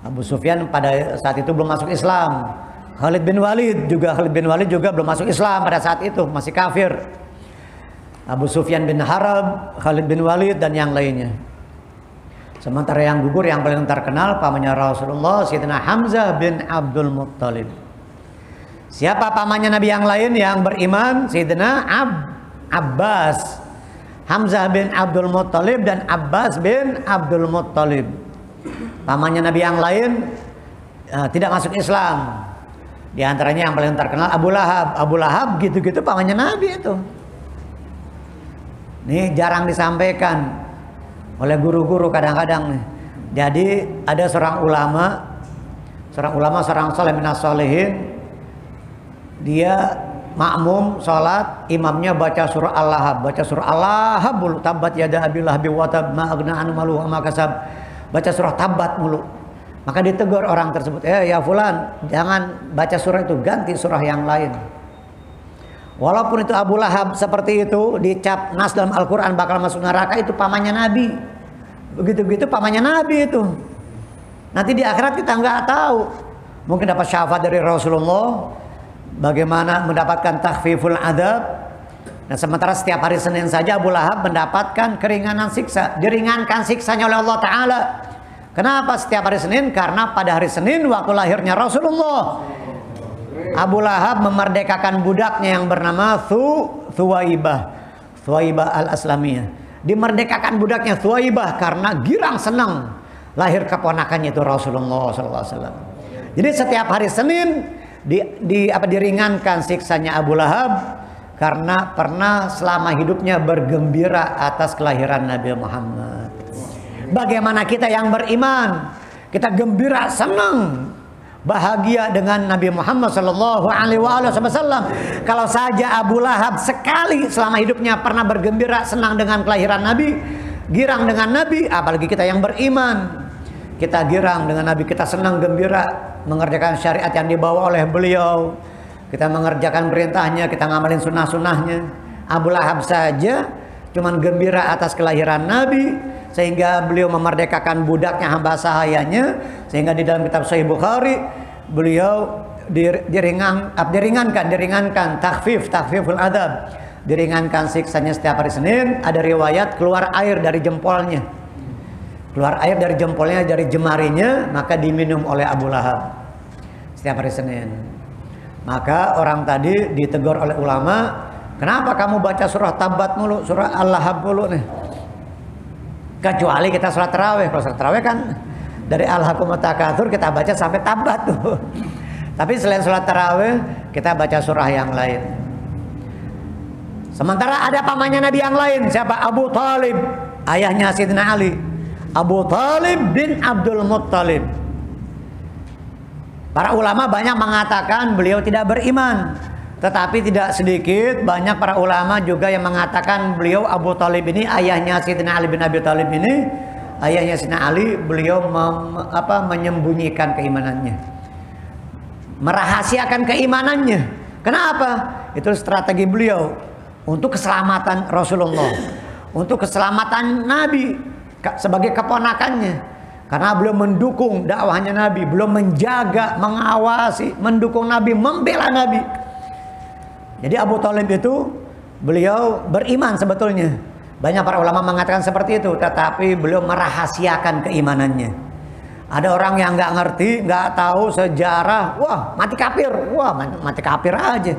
Abu Sufyan pada saat itu belum masuk Islam. Khalid bin Walid juga belum masuk Islam pada saat itu, masih kafir. Abu Sufyan bin Harb, Khalid bin Walid dan yang lainnya. Sementara yang gugur yang paling terkenal pamannya Rasulullah, Sayyidina Hamzah bin Abdul Muttalib. Siapa pamannya Nabi yang lain yang beriman? Sayyidina Abbas. Hamzah bin Abdul Muttalib dan Abbas bin Abdul Muttalib. Pamannya Nabi yang lain tidak masuk Islam. Di antaranya yang paling terkenal Abu Lahab. Abu Lahab gitu-gitu pamannya Nabi itu. Ini jarang disampaikan oleh guru-guru kadang-kadang. Jadi ada seorang ulama, seorang saleh minas sholihin, dia makmum sholat, imamnya baca surah Al-Lahab, mulu, tabat yada abil lahbi wa tab ma aghna anhu maluhu wa ma kasab, baca surah tabat mulu. Maka ditegur orang tersebut, ya fulan, jangan baca surah itu, ganti surah yang lain. Walaupun itu Abu Lahab seperti itu, dicap nas dalam Al-Quran bakal masuk neraka, itu pamannya Nabi. Begitu-begitu pamannya Nabi itu. Nanti di akhirat kita nggak tahu, mungkin dapat syafaat dari Rasulullah, bagaimana mendapatkan takhfiful adab. Nah, sementara setiap hari Senin saja Abu Lahab mendapatkan keringanan siksa, diringankan siksanya oleh Allah Ta'ala. Kenapa setiap hari Senin? Karena pada hari Senin waktu lahirnya Rasulullah, Abu Lahab memerdekakan budaknya yang bernama Thuwaibah al-Aslamiyah. Dimerdekakan budaknya Thuwaibah karena girang senang lahir keponakannya itu Rasulullah SAW. Jadi setiap hari Senin diringankan siksanya Abu Lahab karena pernah selama hidupnya bergembira atas kelahiran Nabi Muhammad. Bagaimana kita yang beriman? Kita gembira, senang, bahagia dengan Nabi Muhammad Sallallahu Alaihi Wasallam. Kalau saja Abu Lahab sekali selama hidupnya pernah bergembira, senang dengan kelahiran Nabi, girang dengan Nabi, apalagi kita yang beriman. Kita girang dengan Nabi, kita senang gembira mengerjakan syariat yang dibawa oleh beliau, kita mengerjakan perintahnya, kita ngamalin sunnah-sunnahnya. Abu Lahab saja cuman gembira atas kelahiran Nabi, sehingga beliau memerdekakan budaknya, hamba sahayanya, sehingga di dalam kitab Sahih Bukhari beliau diringankan takhfiful adab, diringankan siksanya setiap hari Senin. Ada riwayat keluar air dari jempolnya, dari jemarinya, maka diminum oleh Abu Lahab setiap hari Senin. Maka orang tadi ditegur oleh ulama, kenapa kamu baca surah Tabat mulu, surah Al-Lahab mulu nih? Kecuali kita sholat tarawih. Kalau sholat tarawih kan dari Al-Hakumut Takatsur kita baca sampai Tabat tuh. Tapi selain sholat tarawih kita baca surah yang lain. Sementara ada pamannya Nabi yang lain, siapa? Abu Talib, ayahnya Sayyidina Ali. Abu Talib bin Abdul Muttalib. Para ulama banyak mengatakan beliau tidak beriman, tetapi tidak sedikit banyak para ulama juga yang mengatakan beliau Abu Talib ini, ayahnya Sayyidina Ali bin Abi Talib ini, ayahnya Sayyidina Ali, beliau menyembunyikan keimanannya, merahasiakan keimanannya. Kenapa? Itu strategi beliau untuk keselamatan Rasulullah, untuk keselamatan Nabi sebagai keponakannya. Karena beliau mendukung dakwahnya Nabi, beliau menjaga, mengawasi, mendukung Nabi, membela Nabi. Jadi Abu Talib itu beliau beriman sebetulnya. Banyak para ulama mengatakan seperti itu, tetapi beliau merahasiakan keimanannya. Ada orang yang nggak ngerti, nggak tahu sejarah, wah mati kafir, wah mati kafir aja.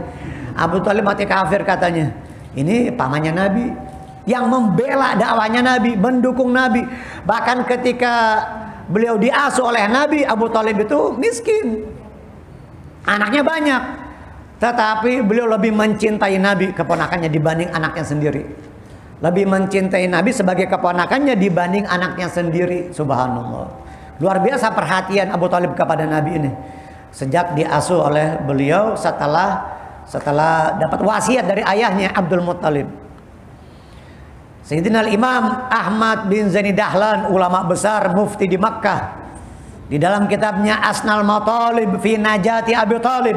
Abu Thalib mati kafir katanya. Ini pamannya Nabi yang membela dakwanya Nabi, mendukung Nabi. Bahkan ketika beliau diasuh oleh Nabi, Abu Thalib itu miskin, anaknya banyak, tetapi beliau lebih mencintai Nabi keponakannya dibanding anaknya sendiri. Lebih mencintai Nabi sebagai keponakannya dibanding anaknya sendiri. Subhanallah. Luar biasa perhatian Abu Thalib kepada Nabi ini. Sejak diasuh oleh beliau setelah dapat wasiat dari ayahnya Abdul Muttalib. Sayyidina Imam Ahmad bin Zaini Dahlan, ulama besar mufti di Makkah, di dalam kitabnya Asnal Matalib fi Najati Abi Thalib,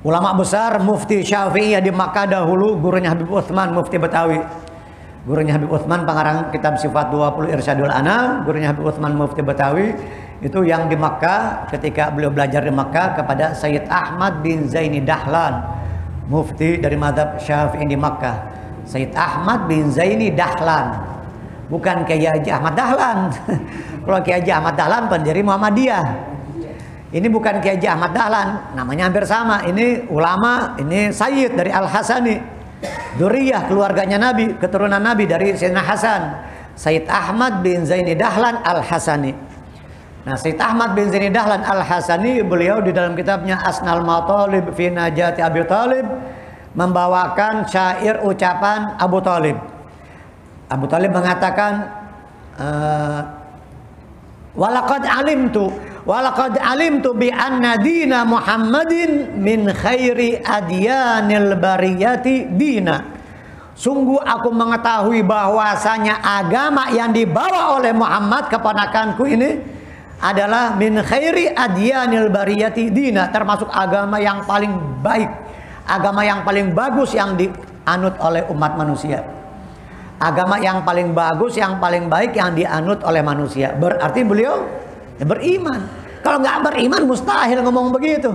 ulama besar mufti Syafi'iyah di Makkah dahulu, gurunya Habib Utsman mufti Betawi. Gurunya Habib Utsman pengarang kitab Sifat 20 Irsyadul Anam, gurunya Habib Utsman mufti Betawi itu yang di Makkah ketika beliau belajar di Makkah kepada Sayyid Ahmad bin Zaini Dahlan, mufti dari mazhab Syafi'i di Makkah. Sayyid Ahmad bin Zaini Dahlan, bukan Kiai Haji Ahmad Dahlan. Kalau Kiai Haji Ahmad Dahlan pendiri Muhammadiyah. Ini bukan Kiai Haji Ahmad Dahlan, namanya hampir sama. Ini ulama, ini Sayyid dari Al-Hasani, dzurriyyah keluarganya Nabi, keturunan Nabi dari Sayyidina Hasan. Sayyid Ahmad bin Zaini Dahlan Al-Hasani. Nah, Sayyid Ahmad bin Zaini Dahlan Al-Hasani, beliau di dalam kitabnya Asnal Matalib fi Najati Abi Thalib membawakan syair ucapan Abu Thalib. Abu Thalib mengatakan, walaqad alimtu bi anna dina Muhammadin min khairi adyanil bariyati dina. Sungguh aku mengetahui bahwasanya agama yang dibawa oleh Muhammad keponakanku ini adalah min khairi adyanil bariyati dina, termasuk agama yang paling baik, agama yang paling bagus yang dianut oleh umat manusia. Agama yang paling bagus, yang paling baik yang dianut oleh manusia. Berarti beliau beriman. Kalau nggak beriman mustahil ngomong begitu.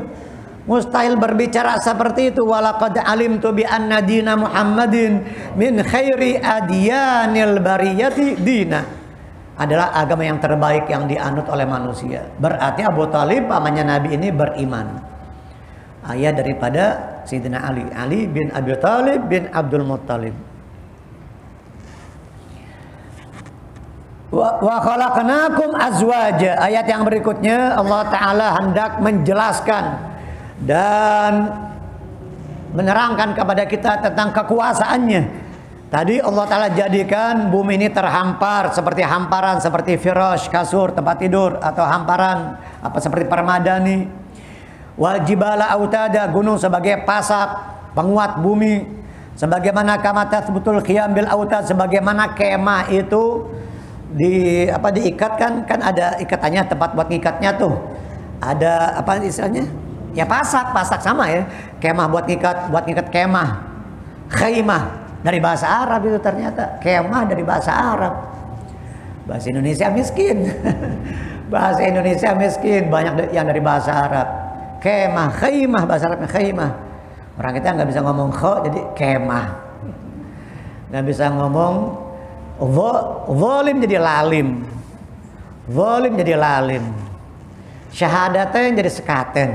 Mustahil berbicara seperti itu. Walaqad alimtu bi anna dina Muhammadin min khairi adyanil bariyati dina. Adalah agama yang terbaik yang dianut oleh manusia. Berarti Abu Thalib pamannya Nabi ini beriman. Ayah daripada Sayyidina Ali bin Abi Thalib bin Abdul Muttalib. Wa khalaqnakum azwaja. Ayat yang berikutnya Allah Ta'ala hendak menjelaskan dan menerangkan kepada kita tentang kekuasaannya. Tadi Allah Ta'ala jadikan bumi ini terhampar seperti hamparan, seperti firash, kasur, tempat tidur, atau hamparan seperti permadani. Wal jibala autada, gunung sebagai pasak penguat bumi. Sebagaimana kama tathbutul khiyam bil autad, sebagaimana kemah itu diikat kan ada ikatannya, tempat buat ngikatnya tuh. Ada apa istilahnya? Ya pasak sama ya. Kemah buat ngikat kemah. Khaimah dari bahasa Arab itu ternyata. Kemah dari bahasa Arab. Bahasa Indonesia miskin. Bahasa Indonesia miskin, banyak yang dari bahasa Arab. Kemah, khaimah, bahasa Arabnya khaimah. Orang kita nggak bisa ngomong kho, jadi kemah. Nggak bisa ngomong zalim jadi lalim. Zalim jadi lalim. Syahadaten jadi sekaten.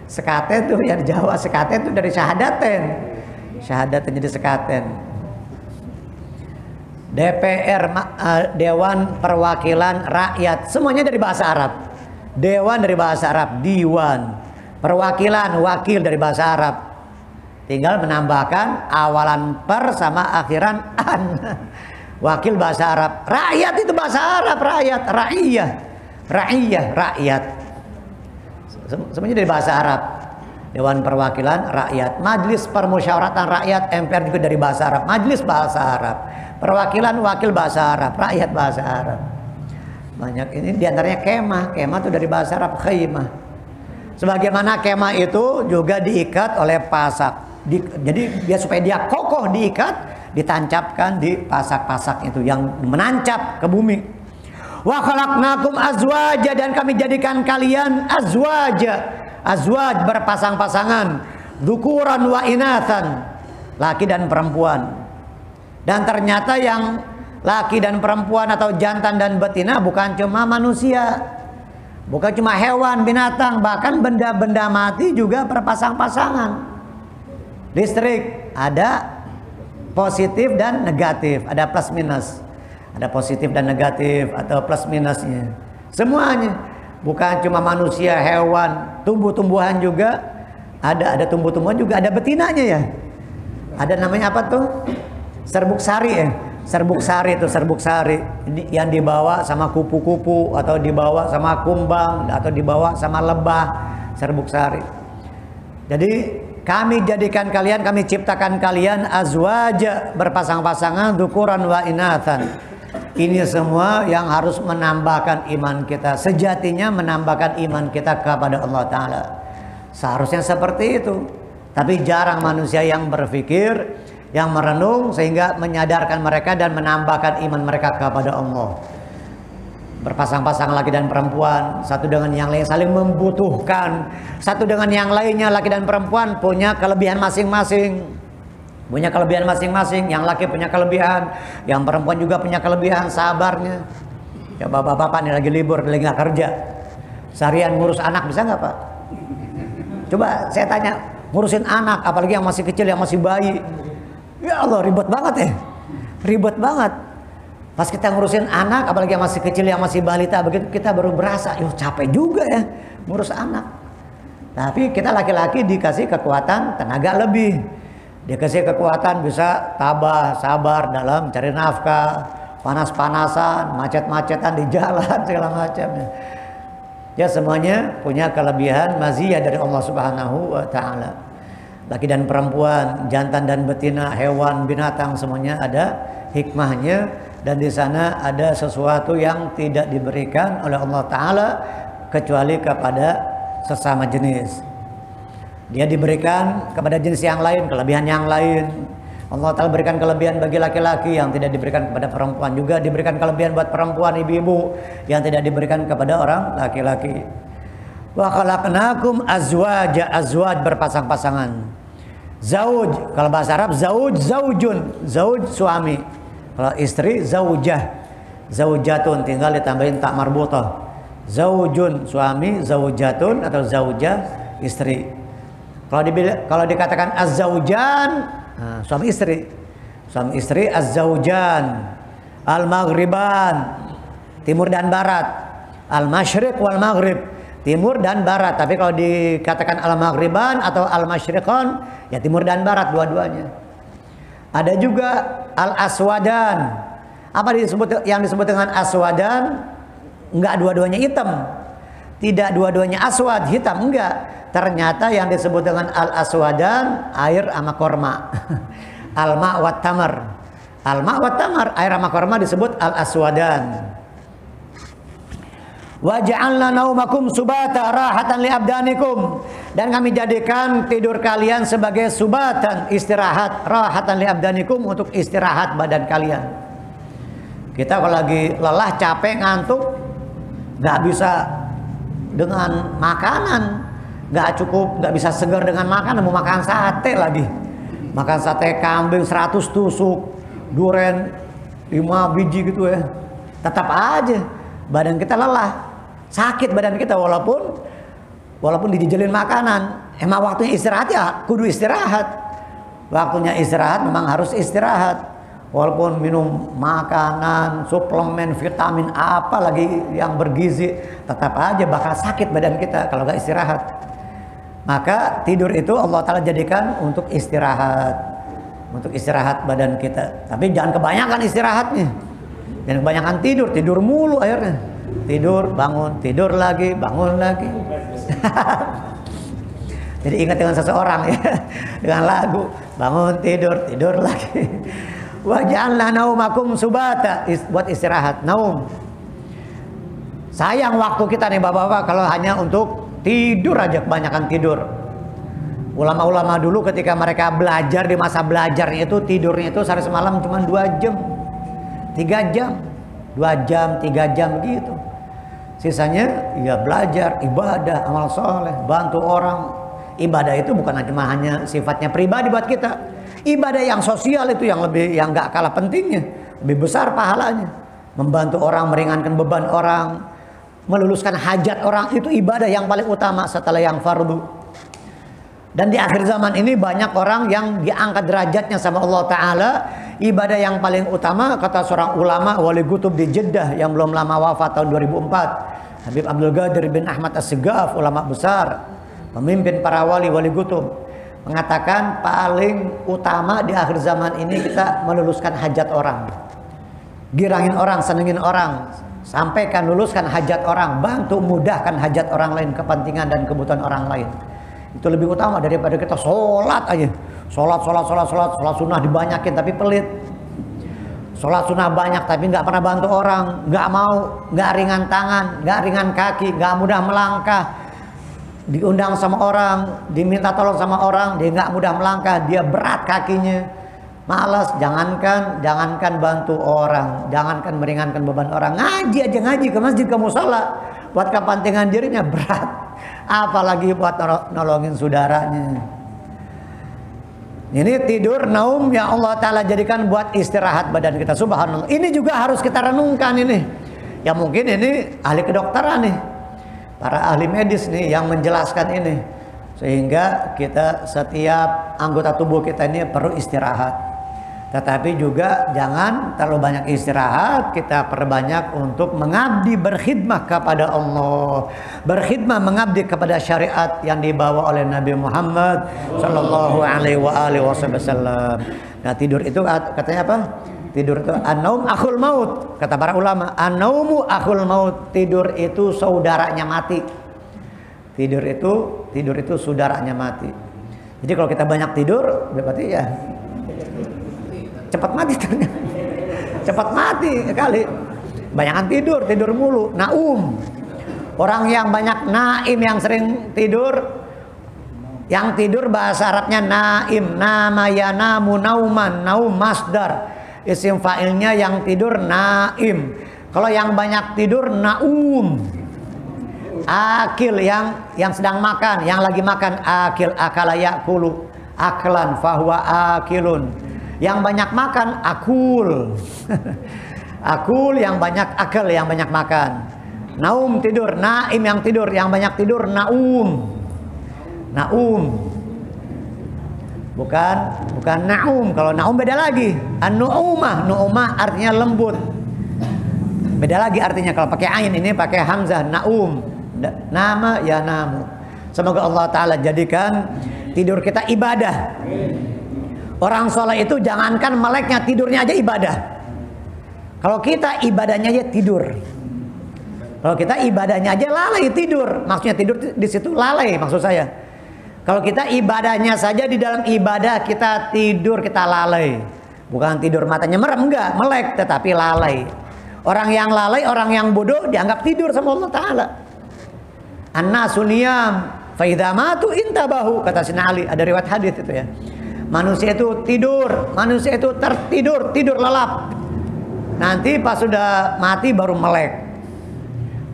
Sekaten tuh yang Jawa, sekaten tuh dari syahadaten. Syahadaten jadi sekaten. DPR, Dewan Perwakilan Rakyat, semuanya dari bahasa Arab. Dewan dari bahasa Arab, diwan. Perwakilan, wakil dari bahasa Arab. Tinggal menambahkan awalan per sama akhiran an. Wakil bahasa Arab. Rakyat itu bahasa Arab, rakyat, rakyat. Semuanya dari bahasa Arab. Dewan Perwakilan Rakyat, Majelis Permusyawaratan Rakyat, MPR juga dari bahasa Arab. Majelis bahasa Arab. Perwakilan wakil bahasa Arab, rakyat bahasa Arab. Banyak ini diantaranya kemah. Kemah itu dari bahasa Arab khaimah. Sebagaimana kemah itu juga diikat oleh pasak. Jadi dia supaya dia kokoh diikat, ditancapkan di pasak-pasak itu yang menancap ke bumi. Wa khalaqnakum azwaja, dan kami jadikan kalian azwaja. Azwaj berpasang-pasangan, dzukuran wa inathan, laki dan perempuan. Dan ternyata yang laki dan perempuan atau jantan dan betina bukan cuma manusia, bukan cuma hewan, binatang, bahkan benda-benda mati juga berpasang-pasangan. Listrik ada positif dan negatif, ada plus minus, ada positif dan negatif atau plus minusnya. Semuanya, bukan cuma manusia, hewan, tumbuh-tumbuhan juga ada tumbuh-tumbuhan juga ada betinanya ya. Ada namanya apa tuh? Serbuk sari ya. Serbuk sari itu serbuk sari yang dibawa sama kupu-kupu atau dibawa sama kumbang atau dibawa sama lebah, serbuk sari. Jadi kami jadikan kalian, kami ciptakan kalian azwaja, berpasang-pasangan, dzukuran wa inathan. Ini semua yang harus menambahkan iman kita. Sejatinya menambahkan iman kita kepada Allah Ta'ala. Seharusnya seperti itu. Tapi jarang manusia yang berpikir, yang merenung sehingga menyadarkan mereka dan menambahkan iman mereka kepada Allah. Berpasang-pasang laki dan perempuan, satu dengan yang lain saling membutuhkan, satu dengan yang lainnya. Laki dan perempuan punya kelebihan masing-masing, punya kelebihan masing-masing. Yang laki punya kelebihan, yang perempuan juga punya kelebihan, sabarnya. Ya bapak-bapak ini lagi libur, lagi nggak kerja, seharian ngurus anak bisa nggak Pak? Coba saya tanya, ngurusin anak apalagi yang masih kecil, yang masih bayi, ya Allah ribet banget ya, ribet banget. Pas kita ngurusin anak, apalagi yang masih kecil, yang masih balita, begitu kita baru berasa, yuh capek juga ya ngurus anak. Tapi kita laki-laki dikasih kekuatan tenaga lebih, dikasih kekuatan bisa tabah, sabar dalam cari nafkah, panas-panasan, macet-macetan di jalan segala macamnya. Ya semuanya punya kelebihan maziyah dari Allah Subhanahu wa Ta'ala. Laki dan perempuan, jantan dan betina, hewan, binatang, semuanya ada hikmahnya. Dan di sana ada sesuatu yang tidak diberikan oleh Allah Ta'ala kecuali kepada sesama jenis. Dia diberikan kepada jenis yang lain, kelebihan yang lain. Allah Ta'ala berikan kelebihan bagi laki-laki yang tidak diberikan kepada perempuan. Juga diberikan kelebihan buat perempuan, ibu-ibu yang tidak diberikan kepada orang laki-laki. Wa khalaqnakum azwaja, azwaj berpasang-pasangan. Zauj, kalau bahasa Arab zauj, zaujun, zauj suami. Kalau istri zaujah, zaujatun, tinggal ditambahin tak marbutah. Zaujun suami, zaujatun atau zaujah istri. Kalau dikatakan az-zaujan, suami istri. Suami istri az-zaujan. Al-maghriban, timur dan barat. Al-masyriq wal maghrib, timur dan barat. Tapi kalau dikatakan al-maghriban atau al-masyriqan, ya timur dan barat dua-duanya. Ada juga al-aswadan. Apa yang disebut dengan aswadan? Enggak dua-duanya hitam. Tidak dua-duanya aswad, hitam, enggak. Ternyata yang disebut dengan al-aswadan air sama korma. Al-ma' wat tamar. Al-ma' wat tamar, air sama korma disebut al-aswadan. Wa ja'alna naumakum subata rahatan li abdanikum, dan kami jadikan tidur kalian sebagai subatan, istirahat, rahatan li abdanikum, untuk istirahat badan kalian. Kita kalau lagi lelah, capek, ngantuk, nggak bisa dengan makanan, nggak cukup, nggak bisa segar dengan makanan, mau makan sate lagi, makan sate kambing 100 tusuk, duren 5 biji gitu ya, tetap aja badan kita lelah. Sakit badan kita walaupun dijejelin makanan. Emang waktunya istirahat ya kudu istirahat. Waktunya istirahat memang harus istirahat. Walaupun minum makanan, suplemen, vitamin apa lagi yang bergizi, tetap aja bakal sakit badan kita kalau nggak istirahat. Maka tidur itu Allah Ta'ala jadikan untuk istirahat, untuk istirahat badan kita. Tapi jangan kebanyakan istirahatnya, jangan kebanyakan tidur mulu akhirnya. Tidur, bangun, tidur lagi, bangun lagi. Jadi ingat dengan seseorang ya, dengan lagu, bangun, tidur, tidur lagi. Wa ja'alna naumakum subata, buat istirahat, naum. Sayang waktu kita nih bapak-bapak kalau hanya untuk tidur aja, kebanyakan tidur. Ulama-ulama dulu ketika mereka belajar, di masa belajarnya itu tidurnya itu sehari semalam cuma 2 jam, 3 jam. 2 jam, 3 jam gitu. Sisanya ya belajar, ibadah, amal soleh, bantu orang. Ibadah itu bukan cuma hanya sifatnya pribadi buat kita. Ibadah yang sosial itu yang nggak kalah pentingnya, lebih besar pahalanya. Membantu orang, meringankan beban orang, meluluskan hajat orang, itu ibadah yang paling utama setelah yang fardu. Dan di akhir zaman ini banyak orang yang diangkat derajatnya sama Allah Ta'ala. Ibadah yang paling utama, kata seorang ulama wali kutub di Jeddah yang belum lama wafat tahun 2004, Habib Abdul Qadir bin Ahmad As-Segaf, ulama besar, pemimpin para wali kutub, mengatakan paling utama di akhir zaman ini kita meluluskan hajat orang, girangin orang, senengin orang, sampaikan, luluskan hajat orang, bantu mudahkan hajat orang lain, kepentingan dan kebutuhan orang lain. Itu lebih utama daripada kita sholat aja, sholat sunnah dibanyakin tapi pelit, sholat sunnah banyak tapi nggak pernah bantu orang, nggak mau, nggak ringan tangan, nggak ringan kaki, nggak mudah melangkah. Diundang sama orang, diminta tolong sama orang, dia nggak mudah melangkah, dia berat kakinya, malas. Jangankan bantu orang, jangankan meringankan beban orang, ngaji aja, ngaji ke masjid, ke musala, buat kepentingan dirinya berat, apalagi buat nolongin saudaranya. Ini tidur, naum yang Allah Ta'ala jadikan buat istirahat badan kita. Subhanallah. Ini juga harus kita renungkan ini. Ya mungkin ini ahli kedokteran nih, para ahli medis nih yang menjelaskan ini, sehingga kita setiap anggota tubuh kita ini perlu istirahat. Tetapi juga jangan terlalu banyak istirahat, kita perbanyak untuk mengabdi, berkhidmah kepada Allah, berkhidmah mengabdi kepada syariat yang dibawa oleh Nabi Muhammad sallallahu alaihi wasallam. Nah, tidur itu katanya apa? Tidur itu an-naum akhul maut, kata para ulama. An-naumu akhul maut, tidur itu saudaranya mati. Tidur itu saudaranya mati. Jadi kalau kita banyak tidur, berarti ya cepat mati ternyata. Cepat mati kali. Banyakan tidur mulu. Naum. Orang yang banyak naim, yang sering tidur, yang tidur bahasa Arabnya naim, nama yanamu nauman, naum masdar. Isim fa'ilnya yang tidur naim. Kalau yang banyak tidur naum. Akil yang sedang makan, yang lagi makan, akil, akala yakulu, aklan fahuwa akilun. Yang banyak makan akul. Akul yang banyak, akal yang banyak makan. Naum tidur, naim yang tidur, yang banyak tidur naum. Naum. Bukan naum. Kalau naum beda lagi. An-nu'umah, nu'umah artinya lembut. Beda lagi artinya kalau pakai ain, ini pakai hamzah, naum. Nama ya namu. Semoga Allah Ta'ala jadikan tidur kita ibadah. Orang soleh itu jangankan meleknya, tidurnya aja ibadah. Kalau kita ibadahnya aja tidur. Kalau kita ibadahnya aja lalai tidur. Maksudnya tidur di situ lalai maksud saya. Kalau kita ibadahnya saja di dalam ibadah kita tidur, kita lalai. Bukan tidur matanya merem, enggak, melek tetapi lalai. Orang yang lalai, orang yang bodoh dianggap tidur sama Allah Ta'ala. An-nasu niyam fa idza matu intabahu, kata Sayyidina Ali, ada riwayat hadis itu ya. Manusia itu tidur, manusia itu tertidur, tidur lelap. Nanti pas sudah mati baru melek.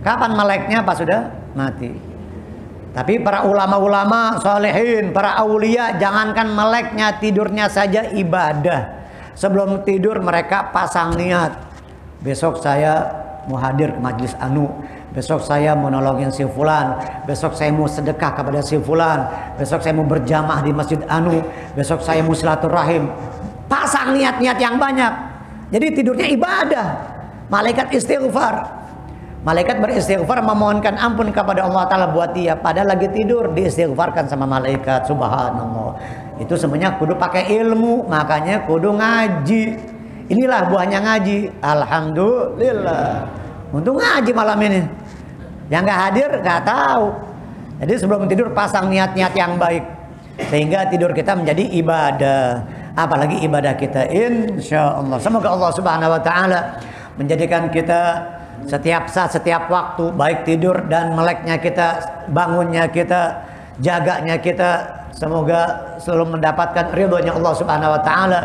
Kapan meleknya? Pas sudah mati. Tapi para ulama-ulama salihin, para aulia, jangankan meleknya, tidurnya saja ibadah. Sebelum tidur mereka pasang niat. Besok saya mau hadir ke majlis anu. Besok saya mau nolongin si fulan, besok saya mau sedekah kepada si fulan, besok saya mau berjamaah di masjid anu, besok saya mau silaturahim. Pasang niat-niat yang banyak. Jadi tidurnya ibadah. Malaikat istighfar. Malaikat beristighfar memohonkan ampun kepada Allah Ta'ala buat dia, padahal lagi tidur diistighfarkan sama malaikat. Subhanallah. Itu semuanya kudu pakai ilmu, makanya kudu ngaji. Inilah buahnya ngaji. Alhamdulillah. Untung ngaji malam ini. Yang nggak hadir nggak tahu. Jadi sebelum tidur pasang niat-niat yang baik, sehingga tidur kita menjadi ibadah. Apalagi ibadah kita insya Allah. Semoga Allah Subhanahu Wa Taala menjadikan kita setiap saat, setiap waktu, baik tidur dan meleknya kita, bangunnya kita, jaganya kita, semoga selalu mendapatkan ridhonya Allah Subhanahu Wa Taala.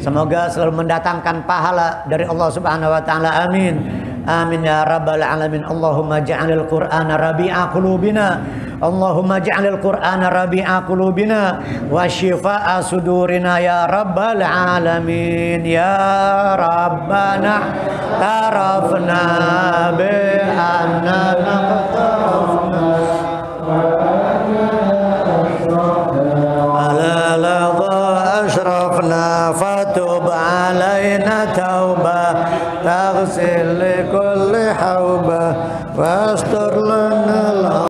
Semoga selalu mendatangkan pahala dari Allah Subhanahu Wa Taala. Amin. Amin ya rabbal alamin. Allahumma ja'alil Qur'ana rabi'a qulubina Allahumma ja'alil Qur'ana rabi'a qulubina wa shifaa'a sudurina ya rabbal alamin. Ya Rabbana tarafna bi annana tarafna ala ladha ashrafna fatub alaina tauba taghsil li kulli hauba wastur lana